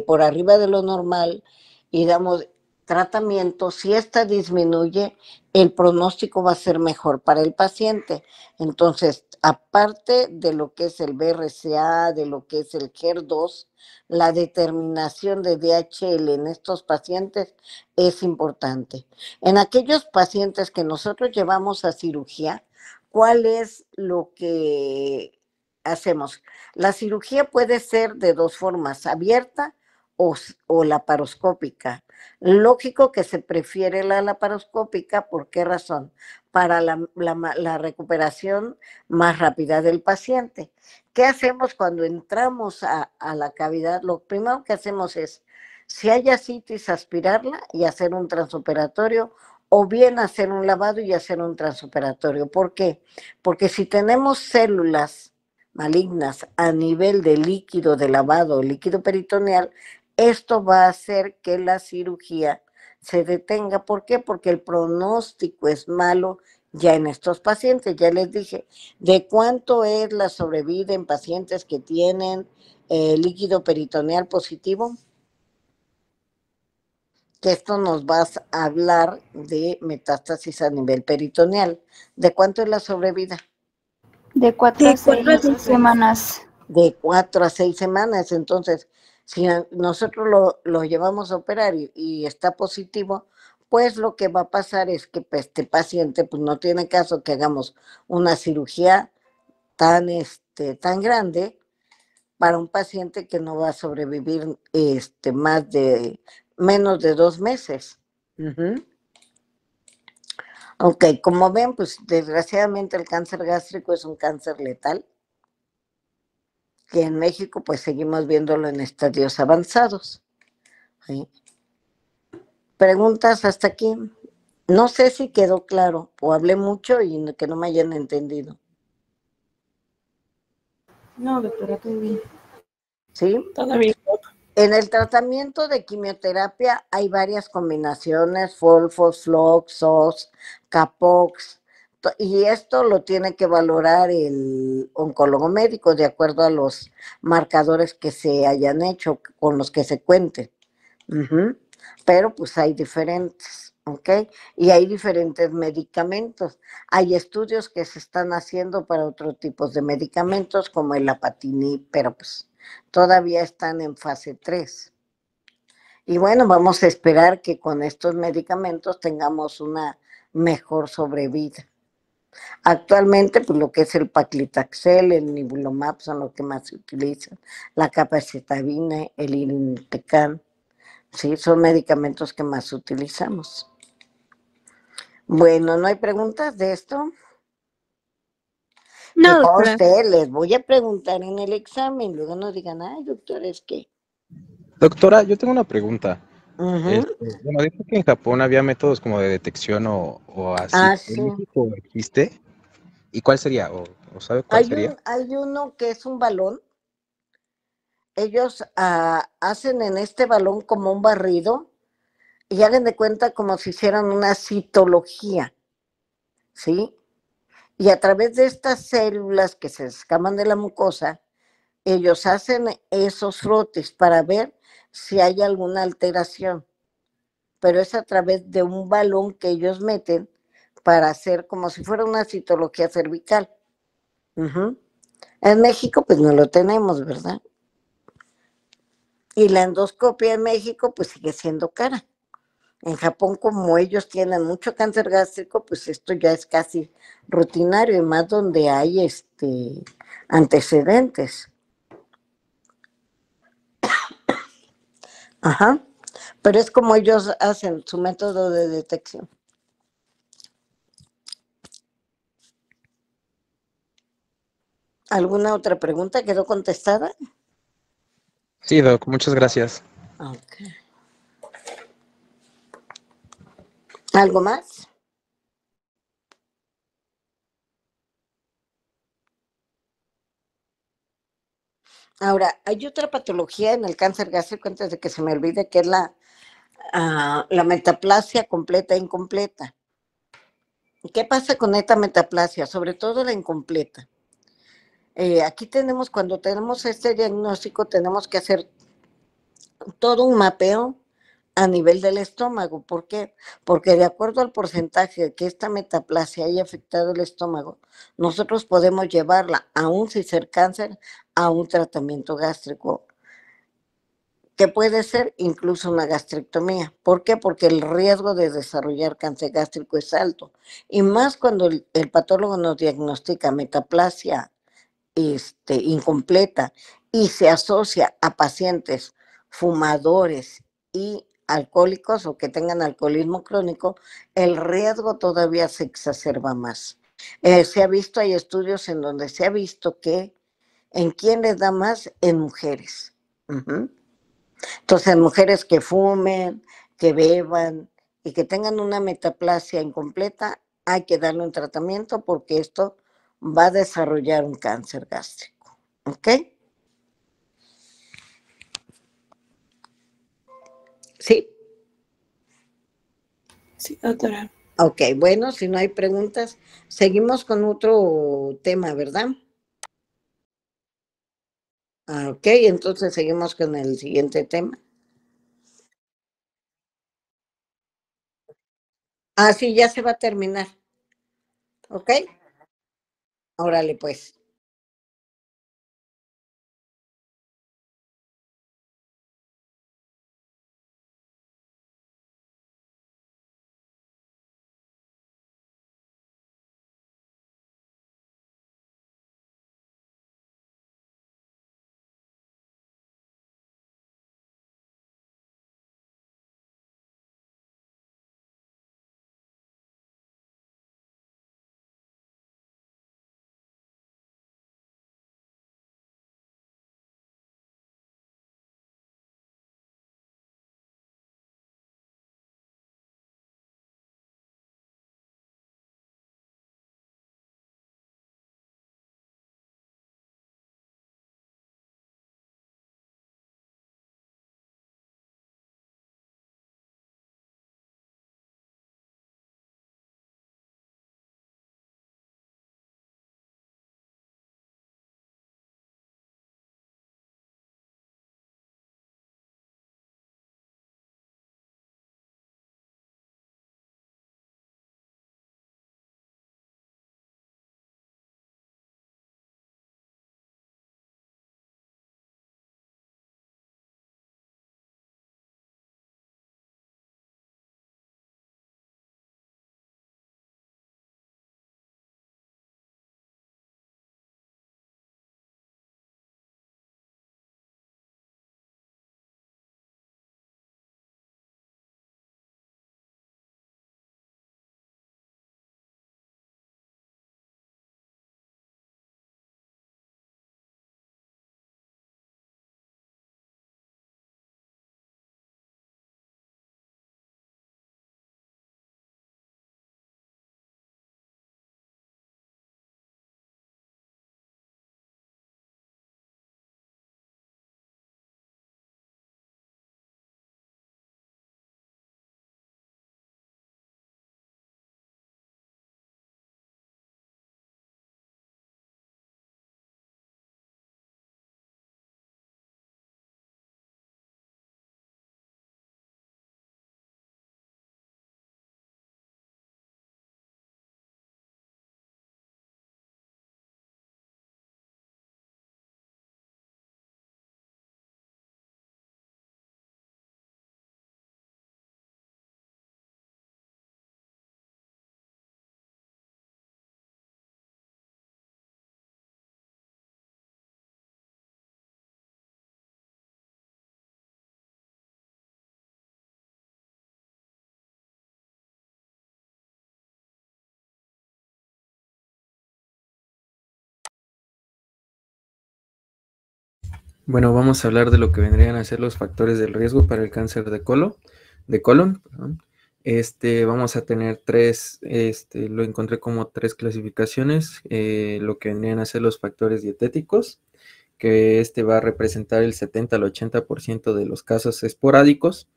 [SPEAKER 3] por arriba de lo normal y damos tratamiento, si esta disminuye, el pronóstico va a ser mejor para el paciente. Entonces, aparte de lo que es el BRCA, de lo que es el HER2, la determinación de DHL en estos pacientes es importante. En aquellos pacientes que nosotros llevamos a cirugía, ¿cuál es lo que hacemos? La cirugía puede ser de dos formas: abierta o laparoscópica. Lógico que se prefiere la laparoscópica. ¿Por qué razón? Para la recuperación más rápida del paciente. ¿Qué hacemos cuando entramos a la cavidad? Lo primero que hacemos es, si hay ascitis, aspirarla y hacer un transoperatorio, o bien hacer un lavado y hacer un transoperatorio. ¿Por qué? Porque si tenemos células malignas a nivel de líquido de lavado o líquido peritoneal, esto va a hacer que la cirugía se detenga. ¿Por qué? Porque el pronóstico es malo ya en estos pacientes. Ya les dije de cuánto es la sobrevida en pacientes que tienen líquido peritoneal positivo, que esto nos va a hablar de metástasis a nivel peritoneal. ¿De cuánto es la sobrevida?
[SPEAKER 4] De 4 a 6 semanas.
[SPEAKER 3] De 4 a 6 semanas. Entonces, si nosotros lo llevamos a operar y está positivo, pues lo que va a pasar es que este paciente pues no tiene caso que hagamos una cirugía tan grande para un paciente que no va a sobrevivir menos de 2 meses. Uh-huh. Ok, como ven, pues desgraciadamente el cáncer gástrico es un cáncer letal, que en México pues seguimos viéndolo en estadios avanzados. ¿Sí? ¿Preguntas hasta aquí? No sé si quedó claro o hablé mucho y que no me hayan entendido.
[SPEAKER 4] No, doctora, todo bien.
[SPEAKER 3] ¿Sí?
[SPEAKER 1] Todo bien.
[SPEAKER 3] En el tratamiento de quimioterapia hay varias combinaciones, Folfos, Flox, SOS, Capox, y esto lo tiene que valorar el oncólogo médico de acuerdo a los marcadores que se hayan hecho, con los que se cuenten. Ujú. Pero pues hay diferentes, ¿ok? Y hay diferentes medicamentos. Hay estudios que se están haciendo para otros tipos de medicamentos, como el apatinib, pero pues todavía están en fase 3. Y bueno, vamos a esperar que con estos medicamentos tengamos una mejor sobrevida. Actualmente, pues lo que es el paclitaxel, el nivolumab son los que más se utilizan, la capecitabina, el irinotecan, sí, son medicamentos que más utilizamos. Bueno, ¿no hay preguntas de esto? Que
[SPEAKER 5] No, doctora.
[SPEAKER 3] conste, les voy a preguntar en el examen, luego no digan, ay, doctor, es que...
[SPEAKER 6] Doctora, yo tengo una pregunta.
[SPEAKER 3] Ujú.
[SPEAKER 6] Bueno, dijo que en Japón había métodos como de detección o así.
[SPEAKER 3] Ah,
[SPEAKER 6] ¿En
[SPEAKER 3] sí.
[SPEAKER 6] México existe? ¿Y cuál sería? ¿O sabe cuál sería?
[SPEAKER 3] Hay uno que es un balón. Ellos hacen en este balón como un barrido y hagan de cuenta como si hicieran una citología, ¿sí? Y a través de estas células que se escaman de la mucosa, ellos hacen esos frotes para ver si hay alguna alteración, pero es a través de un balón que ellos meten para hacer como si fuera una citología cervical. Ujú. En México pues no lo tenemos, ¿verdad? Y la endoscopia en México pues sigue siendo cara. En Japón, como ellos tienen mucho cáncer gástrico, pues esto ya es casi rutinario, y más donde hay antecedentes. Ajá. Pero es como ellos hacen su método de detección. ¿Alguna otra pregunta quedó contestada?
[SPEAKER 6] Sí, Doc, muchas gracias.
[SPEAKER 3] Okay. ¿Algo más? Ahora, hay otra patología en el cáncer gástrico, antes de que se me olvide, que es la metaplasia completa e incompleta. ¿Qué pasa con esta metaplasia? Sobre todo la incompleta. Aquí tenemos, cuando tenemos este diagnóstico, tenemos que hacer todo un mapeo a nivel del estómago. ¿Por qué? Porque de acuerdo al porcentaje de que esta metaplasia haya afectado el estómago, nosotros podemos llevarla, aún sin ser cáncer, a un tratamiento gástrico, que puede ser incluso una gastrectomía. ¿Por qué? Porque el riesgo de desarrollar cáncer gástrico es alto. Y más cuando el patólogo nos diagnostica metaplasia incompleta y se asocia a pacientes fumadores y alcohólicos o que tengan alcoholismo crónico, el riesgo todavía se exacerba más. Se ha visto, hay estudios en donde se ha visto que en quién les da más, en mujeres. Uh-huh. Entonces, en mujeres que fumen, que beban y que tengan una metaplasia incompleta, hay que darle un tratamiento porque esto va a desarrollar un cáncer gástrico. ¿Ok? Sí.
[SPEAKER 1] Sí, doctora.
[SPEAKER 3] Ok, bueno, si no hay preguntas, seguimos con otro tema, ¿verdad? Ok, entonces seguimos con el siguiente tema. Ah, sí, ya se va a terminar. ¿Ok? Órale, pues.
[SPEAKER 7] Bueno, vamos a hablar de lo que vendrían a ser los factores del riesgo para el cáncer de colon, perdón. Vamos a tener tres, lo encontré como tres clasificaciones, lo que vendrían a ser los factores dietéticos, que va a representar el 70 al 80% de los casos esporádicos.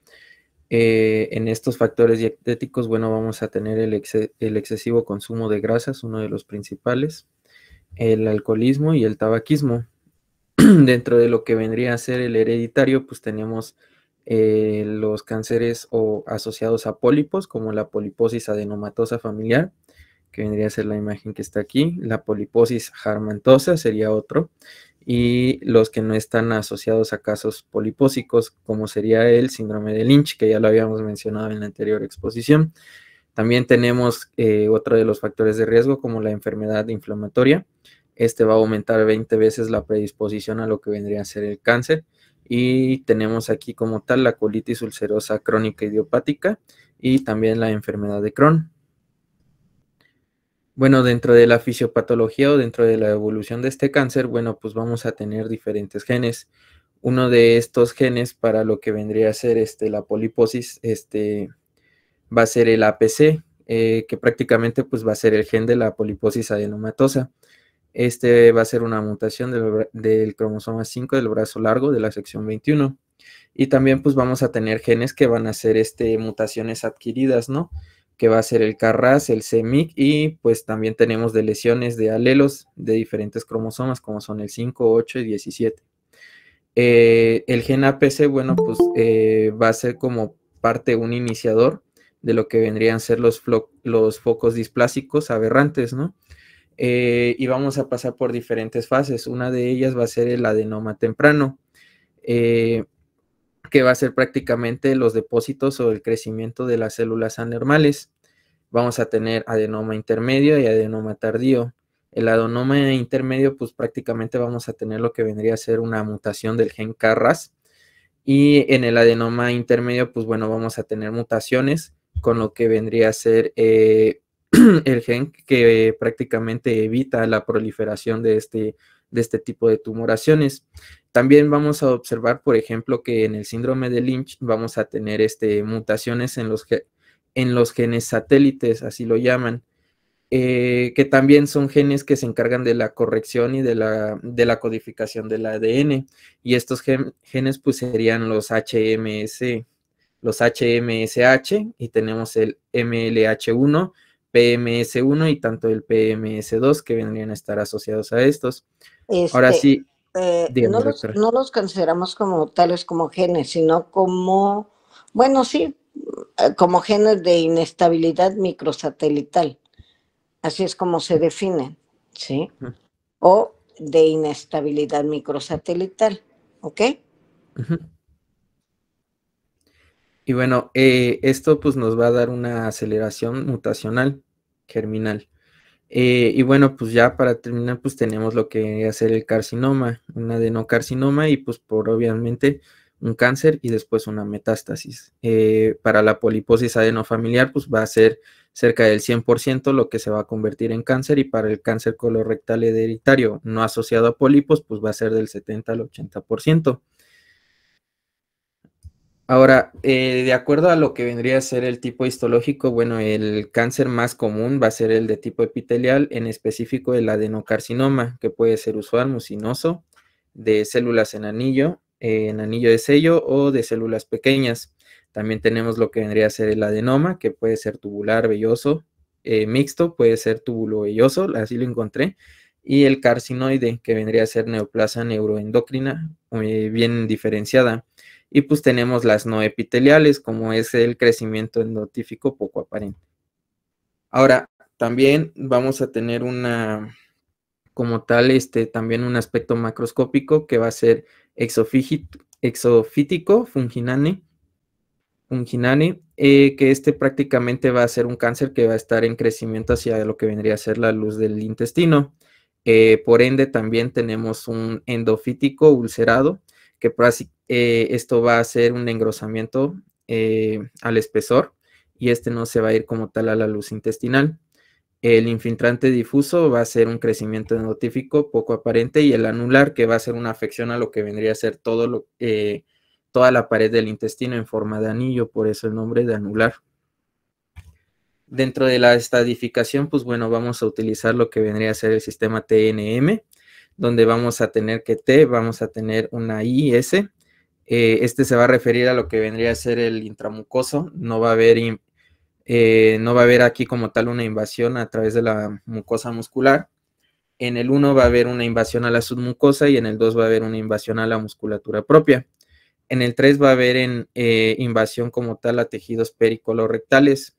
[SPEAKER 7] En estos factores dietéticos, bueno, vamos a tener el excesivo consumo de grasas, uno de los principales, el alcoholismo y el tabaquismo. Dentro de lo que vendría a ser el hereditario, pues tenemos los cánceres asociados a pólipos, como la poliposis adenomatosa familiar, que vendría a ser la imagen que está aquí, la poliposis jarmantosa sería otro, y los que no están asociados a casos polipósicos, como sería el síndrome de Lynch, que ya lo habíamos mencionado en la anterior exposición. También tenemos otro de los factores de riesgo, como la enfermedad inflamatoria. Va a aumentar 20 veces la predisposición a lo que vendría a ser el cáncer. Y tenemos aquí como tal la colitis ulcerosa crónica idiopática y también la enfermedad de Crohn. Bueno, dentro de la fisiopatología o dentro de la evolución de este cáncer, bueno, pues vamos a tener diferentes genes. Uno de estos genes para lo que vendría a ser la poliposis, va a ser el APC, que prácticamente pues va a ser el gen de la poliposis adenomatosa. Va a ser una mutación del cromosoma 5 del brazo largo de la sección 21. Y también pues vamos a tener genes que van a ser mutaciones adquiridas, ¿no? Que va a ser el KRAS, el CMYC y pues también tenemos de lesiones de alelos de diferentes cromosomas como son el 5, 8 y 17. El gen APC, bueno, pues va a ser como parte, un iniciador de lo que vendrían a ser los focos displásicos aberrantes, ¿no? Y vamos a pasar por diferentes fases. Una de ellas va a ser el adenoma temprano, que va a ser prácticamente los depósitos o el crecimiento de las células anormales. Vamos a tener adenoma intermedio y adenoma tardío. El adenoma intermedio, pues prácticamente vamos a tener lo que vendría a ser una mutación del gen KRAS. Y en el adenoma intermedio, pues bueno, vamos a tener mutaciones con lo que vendría a ser el gen que prácticamente evita la proliferación de este tipo de tumoraciones. También vamos a observar, por ejemplo, que en el síndrome de Lynch vamos a tener mutaciones en los genes satélites, así lo llaman, que también son genes que se encargan de la corrección y de la codificación del ADN. Y estos genes pues serían los HMSH, y tenemos el MLH1, PMS1 y tanto el PMS2 que vendrían a estar asociados a estos. Ahora sí, dígame, doctora.
[SPEAKER 3] No los consideramos como tales como genes, sino como, bueno, sí, como genes de inestabilidad microsatelital. Así es como se definen, ¿sí? O de inestabilidad microsatelital, ¿ok?
[SPEAKER 7] Y bueno, esto pues nos va a dar una aceleración mutacional germinal. Y bueno, pues ya para terminar, pues tenemos lo que va a ser el carcinoma, un adenocarcinoma y pues por obviamente un cáncer y después una metástasis. Para la poliposis adenofamiliar, pues va a ser cerca del 100% lo que se va a convertir en cáncer, y para el cáncer colorectal hereditario no asociado a pólipos, pues va a ser del 70 al 80%. Ahora, de acuerdo a lo que vendría a ser el tipo histológico, bueno, el cáncer más común va a ser el de tipo epitelial, en específico el adenocarcinoma, que puede ser usual, mucinoso, de células en anillo de sello o de células pequeñas. También tenemos lo que vendría a ser el adenoma, que puede ser tubular, velloso, mixto, puede ser túbulo velloso, así lo encontré, y el carcinoide, que vendría a ser neoplasia neuroendocrina, bien diferenciada. Y pues tenemos las no epiteliales, como es el crecimiento endotífico poco aparente. Ahora, también vamos a tener como tal, también un aspecto macroscópico que va a ser exofítico, funginane, que prácticamente va a ser un cáncer que va a estar en crecimiento hacia lo que vendría a ser la luz del intestino. Por ende, también tenemos un endofítico ulcerado, que esto va a ser un engrosamiento al espesor, y no se va a ir como tal a la luz intestinal. El infiltrante difuso va a ser un crecimiento endotífico poco aparente, y el anular, que va a ser una afección a lo que vendría a ser toda la pared del intestino en forma de anillo, por eso el nombre de anular. Dentro de la estadificación, pues bueno, vamos a utilizar lo que vendría a ser el sistema TNM, donde vamos a tener que T, vamos a tener una I, S. Este se va a referir a lo que vendría a ser el intramucoso. No va a haber aquí como tal una invasión a través de la mucosa muscular. En el 1 va a haber una invasión a la submucosa, y en el 2 va a haber una invasión a la musculatura propia. En el 3 va a haber invasión como tal a tejidos pericolorectales.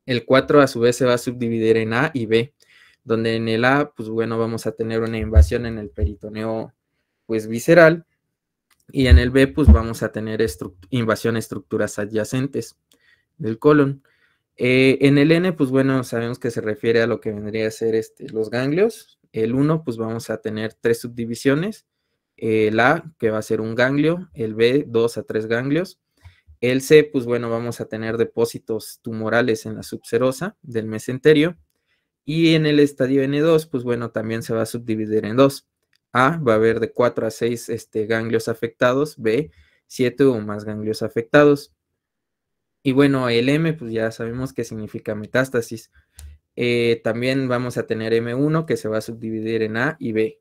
[SPEAKER 7] El 4 a su vez se va a subdividir en A y B, donde en el A, pues bueno, vamos a tener una invasión en el peritoneo pues visceral, y en el B pues vamos a tener invasión a estructuras adyacentes del colon. En el N, pues bueno, sabemos que se refiere a lo que vendría a ser los ganglios. El 1, pues vamos a tener 3 subdivisiones. El A, que va a ser un ganglio. El B, 2 a 3 ganglios. El C, pues bueno, vamos a tener depósitos tumorales en la subserosa del mesenterio. Y en el estadio N2, pues bueno, también se va a subdividir en 2. A, va a haber de 4 a 6 ganglios afectados. B, 7 o más ganglios afectados. Y bueno, el M, pues ya sabemos que significa metástasis. También vamos a tener M1, que se va a subdividir en A y B.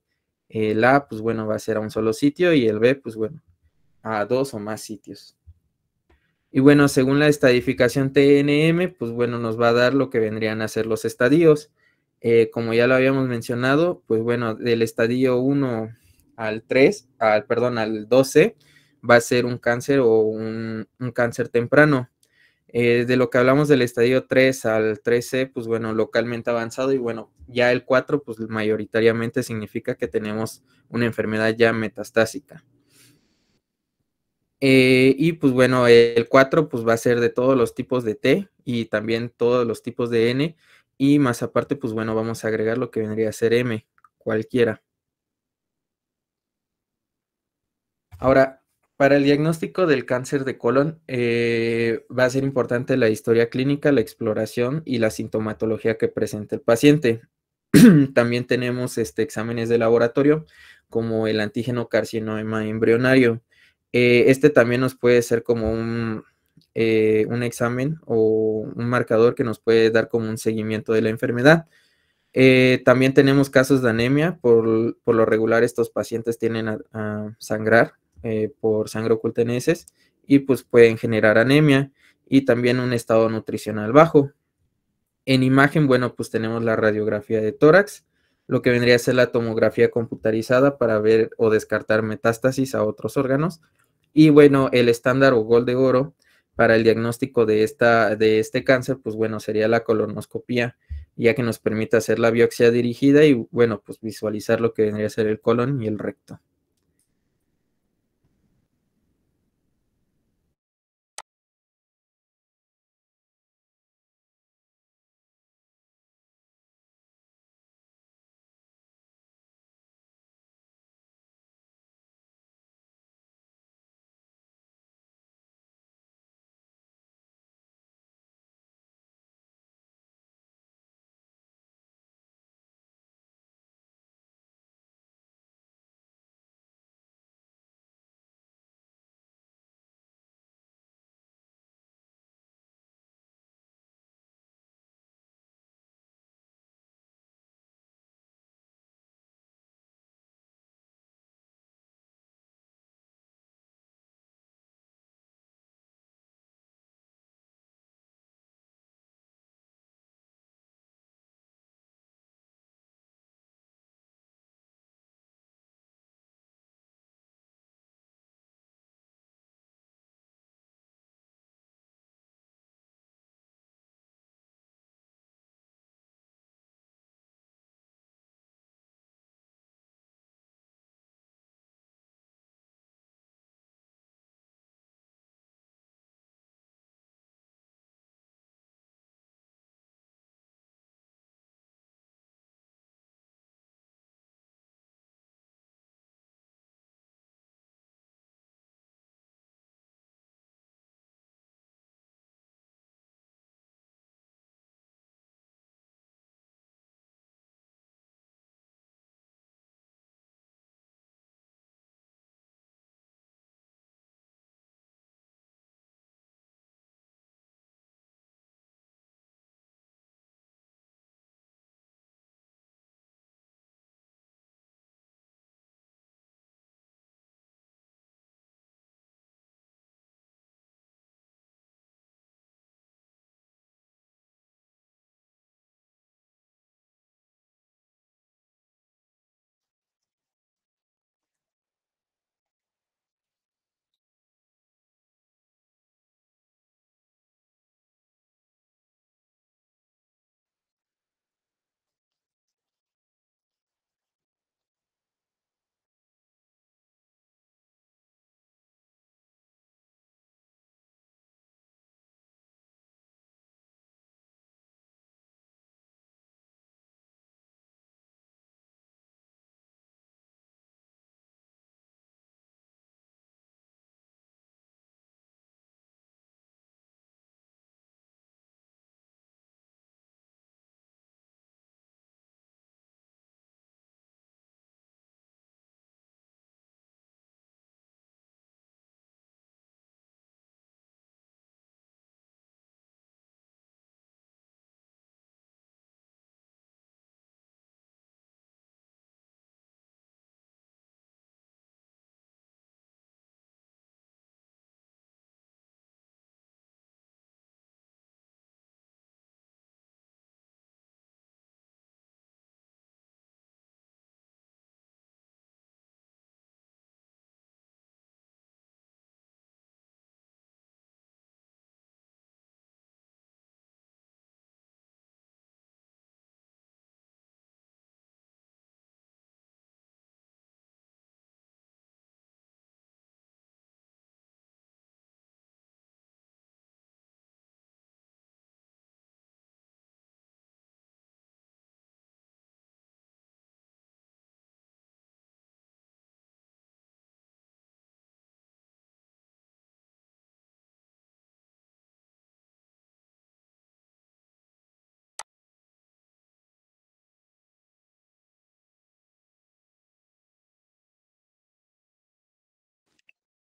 [SPEAKER 7] El A, pues bueno, va a ser a un solo sitio, y el B, pues bueno, a 2 o más sitios. Y bueno, según la estadificación TNM, pues bueno, nos va a dar lo que vendrían a ser los estadios. Como ya lo habíamos mencionado, pues bueno, del estadio 1 al 3, al 12, va a ser un cáncer o un cáncer temprano. De lo que hablamos del estadio 3 al 13, pues bueno, localmente avanzado, y bueno, ya el 4, pues mayoritariamente significa que tenemos una enfermedad ya metastásica. Y pues bueno, el 4 pues va a ser de todos los tipos de T y también todos los tipos de N, y más aparte, pues bueno, vamos a agregar lo que vendría a ser M, cualquiera. Ahora, para el diagnóstico del cáncer de colon, va a ser importante la historia clínica, la exploración y la sintomatología que presenta el paciente. También tenemos exámenes de laboratorio, como el antígeno carcinoma embrionario. Este también nos puede ser como un examen o un marcador que nos puede dar como un seguimiento de la enfermedad. También tenemos casos de anemia. Por lo regular, estos pacientes tienden a sangrar por sangre oculta en heces, y pues pueden generar anemia y también un estado nutricional bajo. En imagen, bueno, pues tenemos la radiografía de tórax, lo que vendría a ser la tomografía computarizada para ver o descartar metástasis a otros órganos. Y bueno, el estándar o gol de oro para el diagnóstico de este cáncer, pues bueno, sería la colonoscopía, ya que nos permite hacer la biopsia dirigida y bueno, pues visualizar lo que vendría a ser el colon y el recto.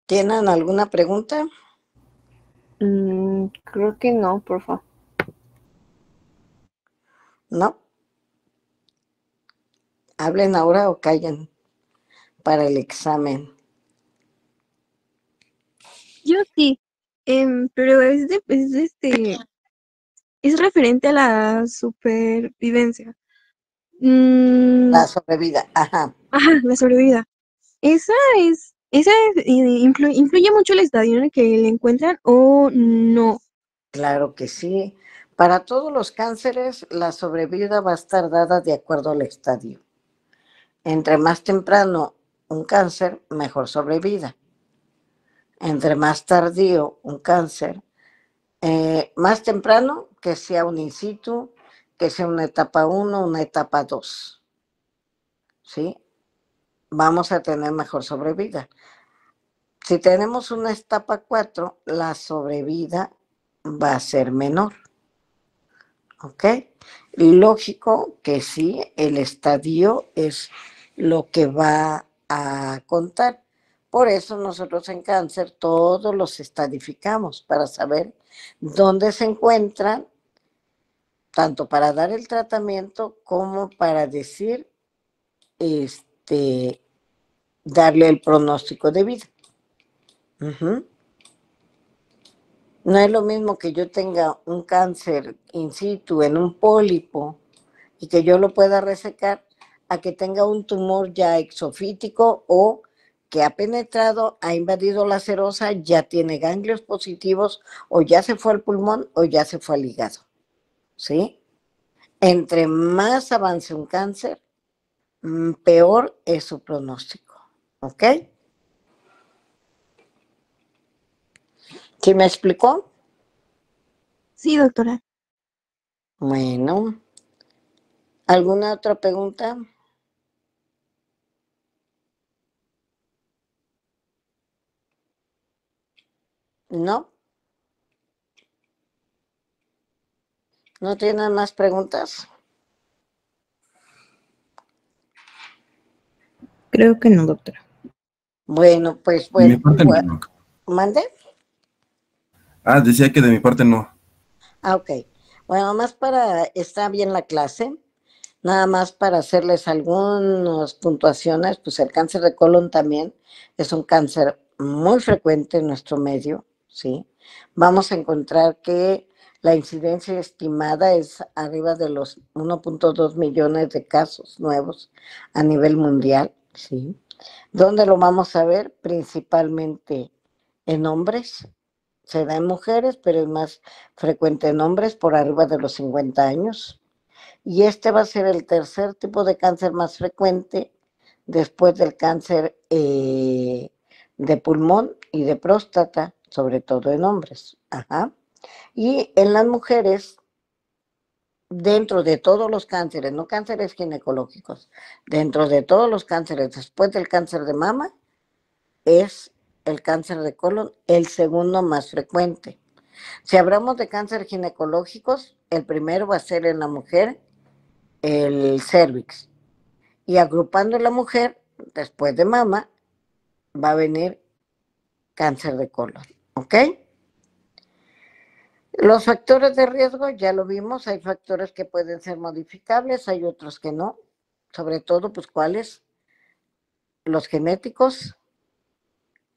[SPEAKER 3] ¿Tienen alguna pregunta?
[SPEAKER 5] Creo que no, por favor.
[SPEAKER 3] ¿No? Hablen ahora o callen para el examen.
[SPEAKER 5] Yo sí, pero es referente a la supervivencia.
[SPEAKER 3] La sobrevida, ajá.
[SPEAKER 5] Ajá, la sobrevida. Esa influye mucho el estadio en el que le encuentran o no.
[SPEAKER 3] Claro que sí. Para todos los cánceres, la sobrevida va a estar dada de acuerdo al estadio. Entre más temprano un cáncer, mejor sobrevida. Entre más tardío un cáncer, más temprano, que sea un in situ, que sea una etapa 1, una etapa 2. ¿Sí? Vamos a tener mejor sobrevida. Si tenemos una etapa 4, la sobrevida va a ser menor. ¿Ok? Lógico que sí, el estadio es lo que va a contar. Por eso nosotros en cáncer todos los estadificamos para saber dónde se encuentran, tanto para dar el tratamiento como para decir, darle el pronóstico de vida. No es lo mismo que yo tenga un cáncer in situ en un pólipo y que yo lo pueda resecar, a que tenga un tumor ya exofítico o que ha penetrado, ha invadido la serosa, ya tiene ganglios positivos o ya se fue al pulmón o ya se fue al hígado. ¿Sí? Entre más avance un cáncer, peor es su pronóstico. ¿Ok? ¿Sí me explicó?
[SPEAKER 5] Sí, doctora.
[SPEAKER 3] Bueno. ¿Alguna otra pregunta? ¿No? ¿No tienen más preguntas?
[SPEAKER 4] Creo que no, doctora.
[SPEAKER 3] Bueno, pues
[SPEAKER 2] De mi
[SPEAKER 3] bueno.
[SPEAKER 2] parte no.
[SPEAKER 3] ¿Mande?
[SPEAKER 2] Decía que de mi parte no.
[SPEAKER 3] Ok. Bueno, más para, está bien la clase, nada más para hacerles algunas puntuaciones, pues el cáncer de colon también es un cáncer muy frecuente en nuestro medio, ¿sí? Vamos a encontrar que la incidencia estimada es arriba de los 1.2 millones de casos nuevos a nivel mundial, ¿sí? ¿Dónde lo vamos a ver? Principalmente en hombres, se da en mujeres, pero es más frecuente en hombres por arriba de los 50 años. Y este va a ser el tercer tipo de cáncer más frecuente después del cáncer de pulmón y de próstata, sobre todo en hombres. Ajá. Y en las mujeres, dentro de todos los cánceres, no cánceres ginecológicos, dentro de todos los cánceres, después del cáncer de mama, es el cáncer de colon el segundo más frecuente. Si hablamos de cáncer ginecológicos, el primero va a ser en la mujer el cervix. Y agrupando la mujer, después de mama, va a venir cáncer de colon. ¿Ok? Los factores de riesgo, ya lo vimos, hay factores que pueden ser modificables, hay otros que no. Sobre todo, pues, ¿cuáles? Los genéticos,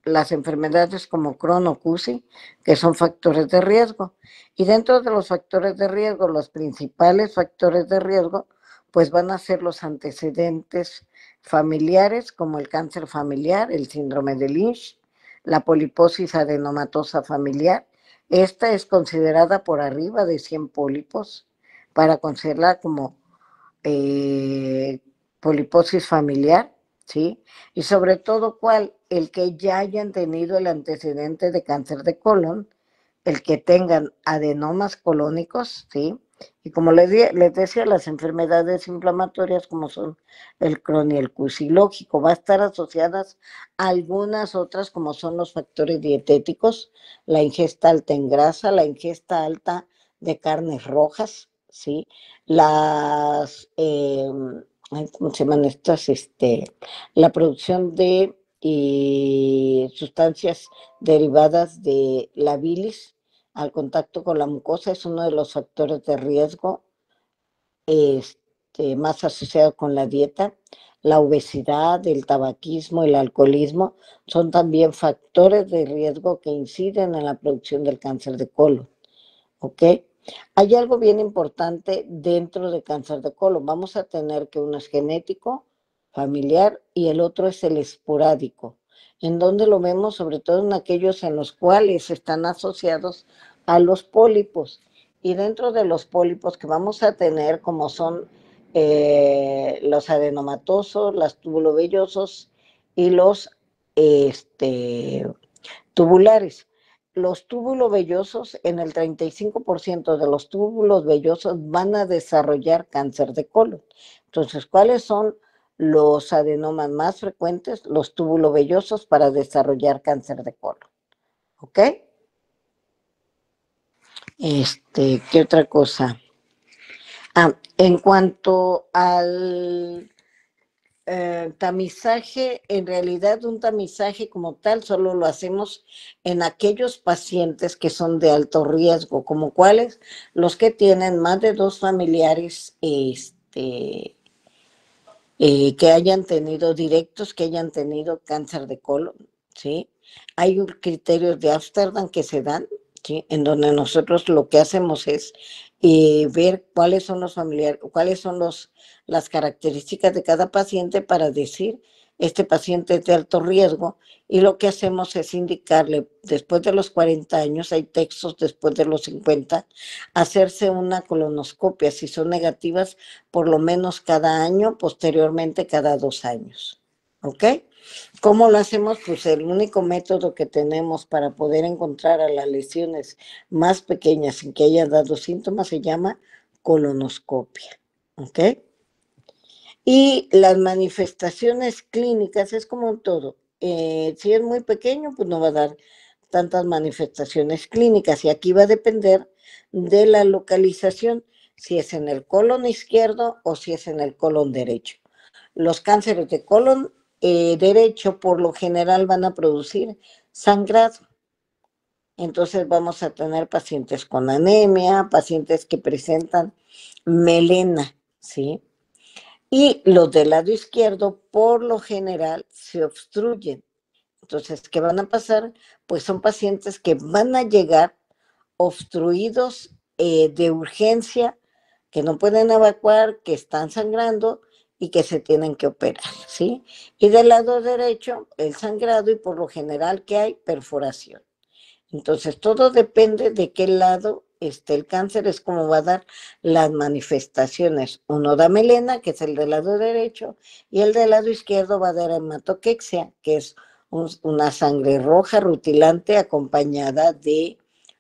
[SPEAKER 3] las enfermedades como Crohn o CUSI, que son factores de riesgo. Y dentro de los factores de riesgo, los principales factores de riesgo, pues van a ser los antecedentes familiares, como el cáncer familiar, el síndrome de Lynch, la poliposis adenomatosa familiar. Esta es considerada por arriba de 100 pólipos para considerarla como poliposis familiar, ¿sí? Y sobre todo, ¿cuál? El que ya hayan tenido el antecedente de cáncer de colon, el que tengan adenomas colónicos, ¿sí? Y como les decía, las enfermedades inflamatorias como son el Crohn y el CUSI, lógico, va a estar asociadas a algunas otras como son los factores dietéticos, la ingesta alta en grasa, la ingesta alta de carnes rojas, ¿sí? Las, ¿cómo se llaman estas? La producción de y sustancias derivadas de la bilis al contacto con la mucosa es uno de los factores de riesgo más asociado con la dieta. La obesidad, el tabaquismo, el alcoholismo son también factores de riesgo que inciden en la producción del cáncer de colon. ¿Ok? Hay algo bien importante dentro del cáncer de colon. Vamos a tener que uno es genético, familiar, y el otro es el esporádico, en donde lo vemos sobre todo en aquellos en los cuales están asociados a los pólipos. Y dentro de los pólipos que vamos a tener, como son los adenomatosos, los tubulovellosos y los tubulares. Los túbulos vellosos, en el 35% de los túbulos vellosos van a desarrollar cáncer de colon. Entonces, ¿cuáles son los adenomas más frecuentes? Los túbulos vellosos para desarrollar cáncer de colon. ¿Ok? ¿Qué otra cosa? En cuanto al tamizaje, en realidad un tamizaje como tal solo lo hacemos en aquellos pacientes que son de alto riesgo, como cuáles, los que tienen más de 2 familiares que hayan tenido directos, que hayan tenido cáncer de colon, ¿sí? Hay criterios de Amsterdam que se dan, ¿sí? En donde nosotros lo que hacemos es ver cuáles son los familiares, cuáles son las características de cada paciente para decir, este paciente es de alto riesgo, y lo que hacemos es indicarle, después de los 40 años, hay textos después de los 50, hacerse una colonoscopia, si son negativas, por lo menos cada año, posteriormente cada 2 años. ¿Ok? ¿Cómo lo hacemos? Pues el único método que tenemos para poder encontrar a las lesiones más pequeñas sin que hayan dado síntomas se llama colonoscopia. ¿Ok? Y las manifestaciones clínicas es como todo. Si es muy pequeño, pues no va a dar tantas manifestaciones clínicas y aquí va a depender de la localización, si es en el colon izquierdo o si es en el colon derecho. Los cánceres de colon derecho por lo general van a producir sangrado. Entonces vamos a tener pacientes con anemia, pacientes que presentan melena, ¿sí? Y los del lado izquierdo por lo general se obstruyen. Entonces, ¿qué van a pasar? Pues son pacientes que van a llegar obstruidos de urgencia, que no pueden evacuar, que están sangrando y que se tienen que operar, ¿sí? Y del lado derecho, el sangrado y por lo general que hay perforación. Entonces, todo depende de qué lado esté el cáncer, es como va a dar las manifestaciones. Uno da melena, que es el del lado derecho, y el del lado izquierdo va a dar hematoquexia, que es una sangre roja rutilante acompañada de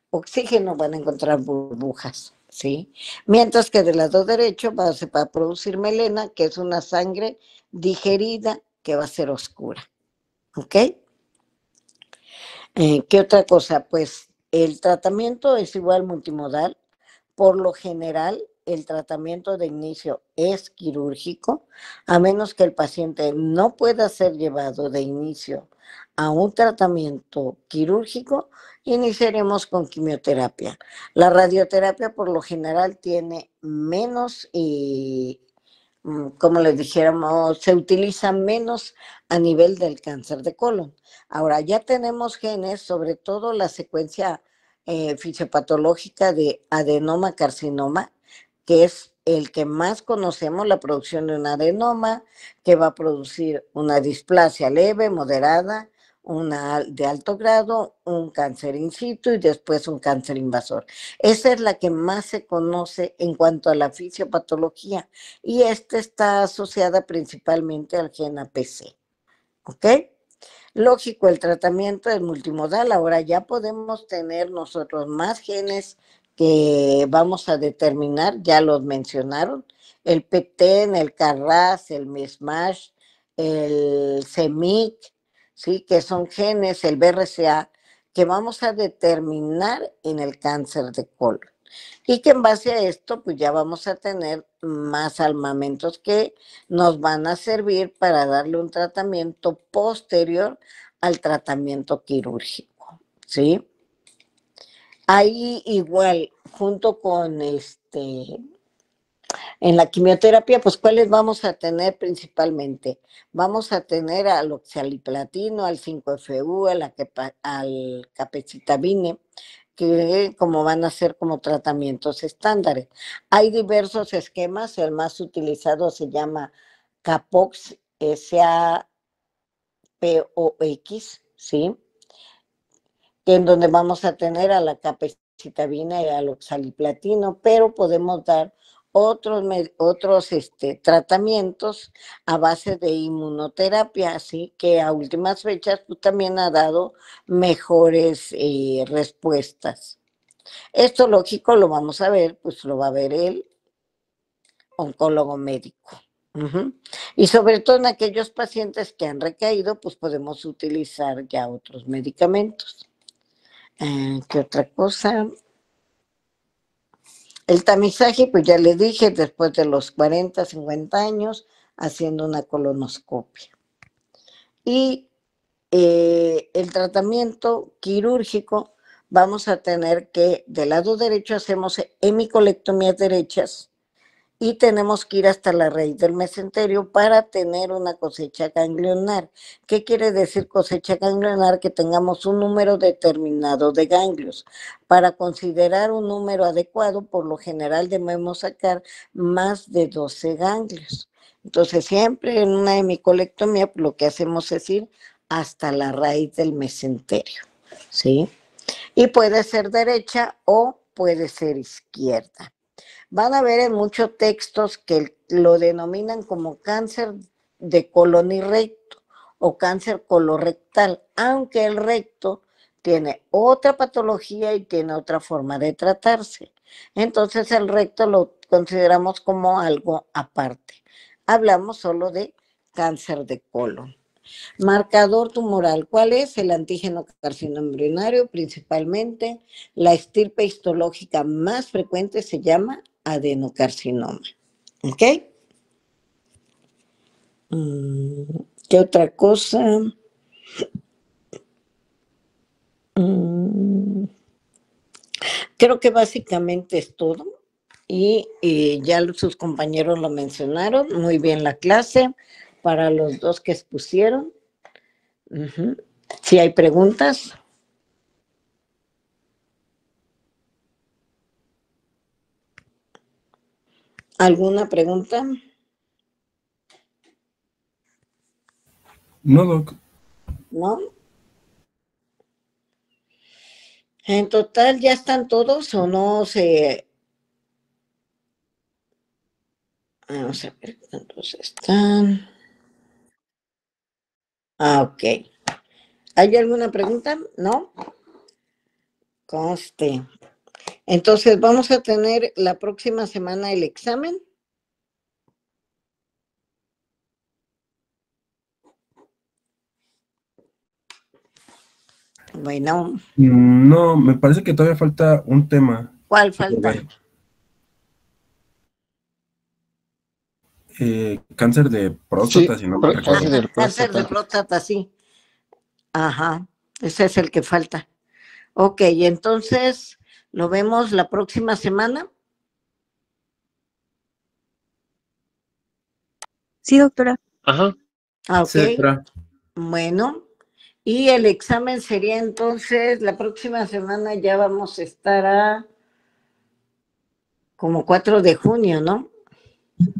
[SPEAKER 3] oxígeno, van a encontrar burbujas, ¿sí? Mientras que del lado derecho va a producir melena, que es una sangre digerida que va a ser oscura, ¿ok? ¿Qué otra cosa? Pues el tratamiento es igual multimodal. Por lo general, el tratamiento de inicio es quirúrgico, a menos que el paciente no pueda ser llevado de inicio a un tratamiento quirúrgico, iniciaremos con quimioterapia. La radioterapia por lo general tiene menos como les dijéramos, se utiliza menos a nivel del cáncer de colon. Ahora, ya tenemos genes, sobre todo la secuencia fisiopatológica de adenoma carcinoma, que es el que más conocemos, la producción de un adenoma, que va a producir una displasia leve, moderada, una de alto grado, un cáncer in situ y después un cáncer invasor. Esa es la que más se conoce en cuanto a la fisiopatología y esta está asociada principalmente al gen APC. ¿Ok? Lógico, el tratamiento es multimodal. Ahora ya podemos tener nosotros más genes que vamos a determinar, ya los mencionaron, el PTEN, el CARRAS, el MISMASH, el CEMIC, ¿sí? Que son genes, el BRCA, que vamos a determinar en el cáncer de colon. y que en base a esto pues ya vamos a tener más armamentos que nos van a servir para darle un tratamiento posterior al tratamiento quirúrgico, ¿sí? Ahí igual, junto con en la quimioterapia, pues ¿cuáles vamos a tener principalmente? Vamos a tener al oxaliplatino, al 5-FU, al capecitabine, que como van a ser como tratamientos estándares. Hay diversos esquemas, el más utilizado se llama CAPOX, SAPOX, ¿sí? En donde vamos a tener a la capecitabina y al oxaliplatino, pero podemos dar otros tratamientos a base de inmunoterapia, así que a últimas fechas pues, también ha dado mejores respuestas. Esto lógico lo vamos a ver, pues lo va a ver el oncólogo médico. Y sobre todo en aquellos pacientes que han recaído, pues podemos utilizar ya otros medicamentos. ¿Qué otra cosa? El tamizaje, pues ya le dije, después de los 40, 50 años, haciendo una colonoscopia. Y el tratamiento quirúrgico, vamos a tener que, del lado derecho hacemos hemicolectomías derechas y tenemos que ir hasta la raíz del mesenterio para tener una cosecha ganglionar. ¿Qué quiere decir cosecha ganglionar? Que tengamos un número determinado de ganglios. Para considerar un número adecuado, por lo general debemos sacar más de 12 ganglios. Entonces, siempre en una hemicolectomía, lo que hacemos es ir hasta la raíz del mesenterio, ¿sí? Y puede ser derecha o puede ser izquierda. Van a ver en muchos textos que lo denominan como cáncer de colon y recto o cáncer colorectal, aunque el recto tiene otra patología y tiene otra forma de tratarse. Entonces el recto lo consideramos como algo aparte. Hablamos solo de cáncer de colon. Marcador tumoral, ¿cuál es? El antígeno carcinoma embrionario, principalmente. La estirpe histológica más frecuente se llama adenocarcinoma. ¿Ok? ¿Qué otra cosa? Creo que básicamente es todo. Y ya sus compañeros lo mencionaron. Muy bien la clase para los dos que expusieron. Si hay preguntas. ¿Alguna pregunta?
[SPEAKER 2] No, Doc.
[SPEAKER 3] ¿No? En total, ¿ya están todos o no se...? Vamos a ver cuántos están. Ok. ¿Hay alguna pregunta? ¿No? Conste. Entonces, ¿vamos a tener la próxima semana el examen? Bueno.
[SPEAKER 2] No, me parece que todavía falta un tema.
[SPEAKER 3] ¿Cuál falta?
[SPEAKER 2] Cáncer de próstata, si no me recuerdo.
[SPEAKER 3] Cáncer de próstata, sí. Ajá, ese es el que falta. Ok, entonces, ¿lo vemos la próxima semana?
[SPEAKER 5] Sí, doctora.
[SPEAKER 6] Ajá.
[SPEAKER 3] Ok.
[SPEAKER 7] Sí, doctora.
[SPEAKER 3] Bueno, y el examen sería entonces, la próxima semana ya vamos a estar a como 4 de junio, ¿no?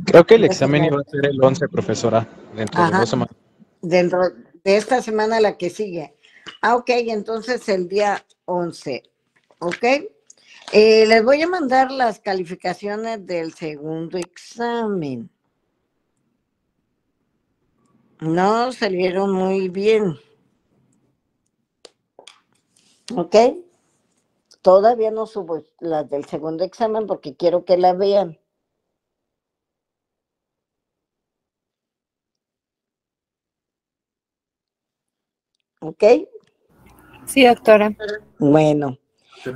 [SPEAKER 6] Creo que el examen iba a ser el 11, profesora, dentro de 2 semanas.
[SPEAKER 3] Dentro de esta semana la que sigue. Ok, entonces el día 11. Ok. Les voy a mandar las calificaciones del segundo examen. No salieron muy bien. ¿Ok? Todavía no subo las del segundo examen porque quiero que la vean. ¿Ok?
[SPEAKER 8] Sí, doctora.
[SPEAKER 3] Bueno,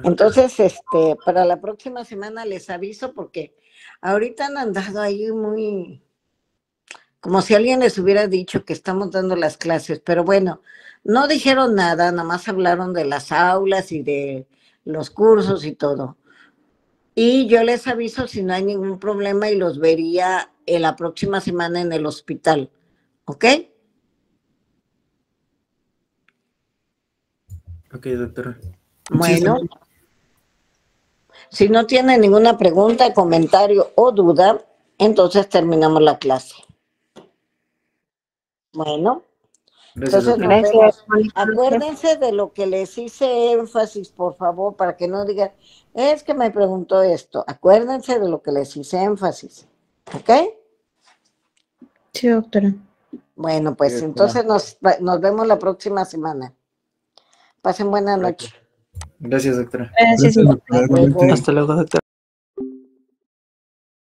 [SPEAKER 3] Entonces, para la próxima semana les aviso porque ahorita han andado ahí muy, como si alguien les hubiera dicho que estamos dando las clases, pero bueno, no dijeron nada, nada más hablaron de las aulas y de los cursos y todo. Y yo les aviso si no hay ningún problema y los vería en la próxima semana en el hospital, ¿ok?
[SPEAKER 7] Ok, doctora.
[SPEAKER 3] Bueno, si no tienen ninguna pregunta, comentario o duda, entonces terminamos la clase. Bueno,
[SPEAKER 7] Gracias,
[SPEAKER 3] entonces
[SPEAKER 7] doctora.
[SPEAKER 3] nos vemos. Acuérdense de lo que les hice énfasis, por favor, para que no digan, es que me preguntó esto. Acuérdense de lo que les hice énfasis, ¿ok?
[SPEAKER 4] Sí, doctora.
[SPEAKER 3] Bueno, pues entonces nos vemos la próxima semana. Pasen buena noche.
[SPEAKER 7] Gracias, doctora.
[SPEAKER 4] Gracias,
[SPEAKER 2] Gracias, doctora.
[SPEAKER 3] Hasta luego.
[SPEAKER 7] Hasta luego, doctora.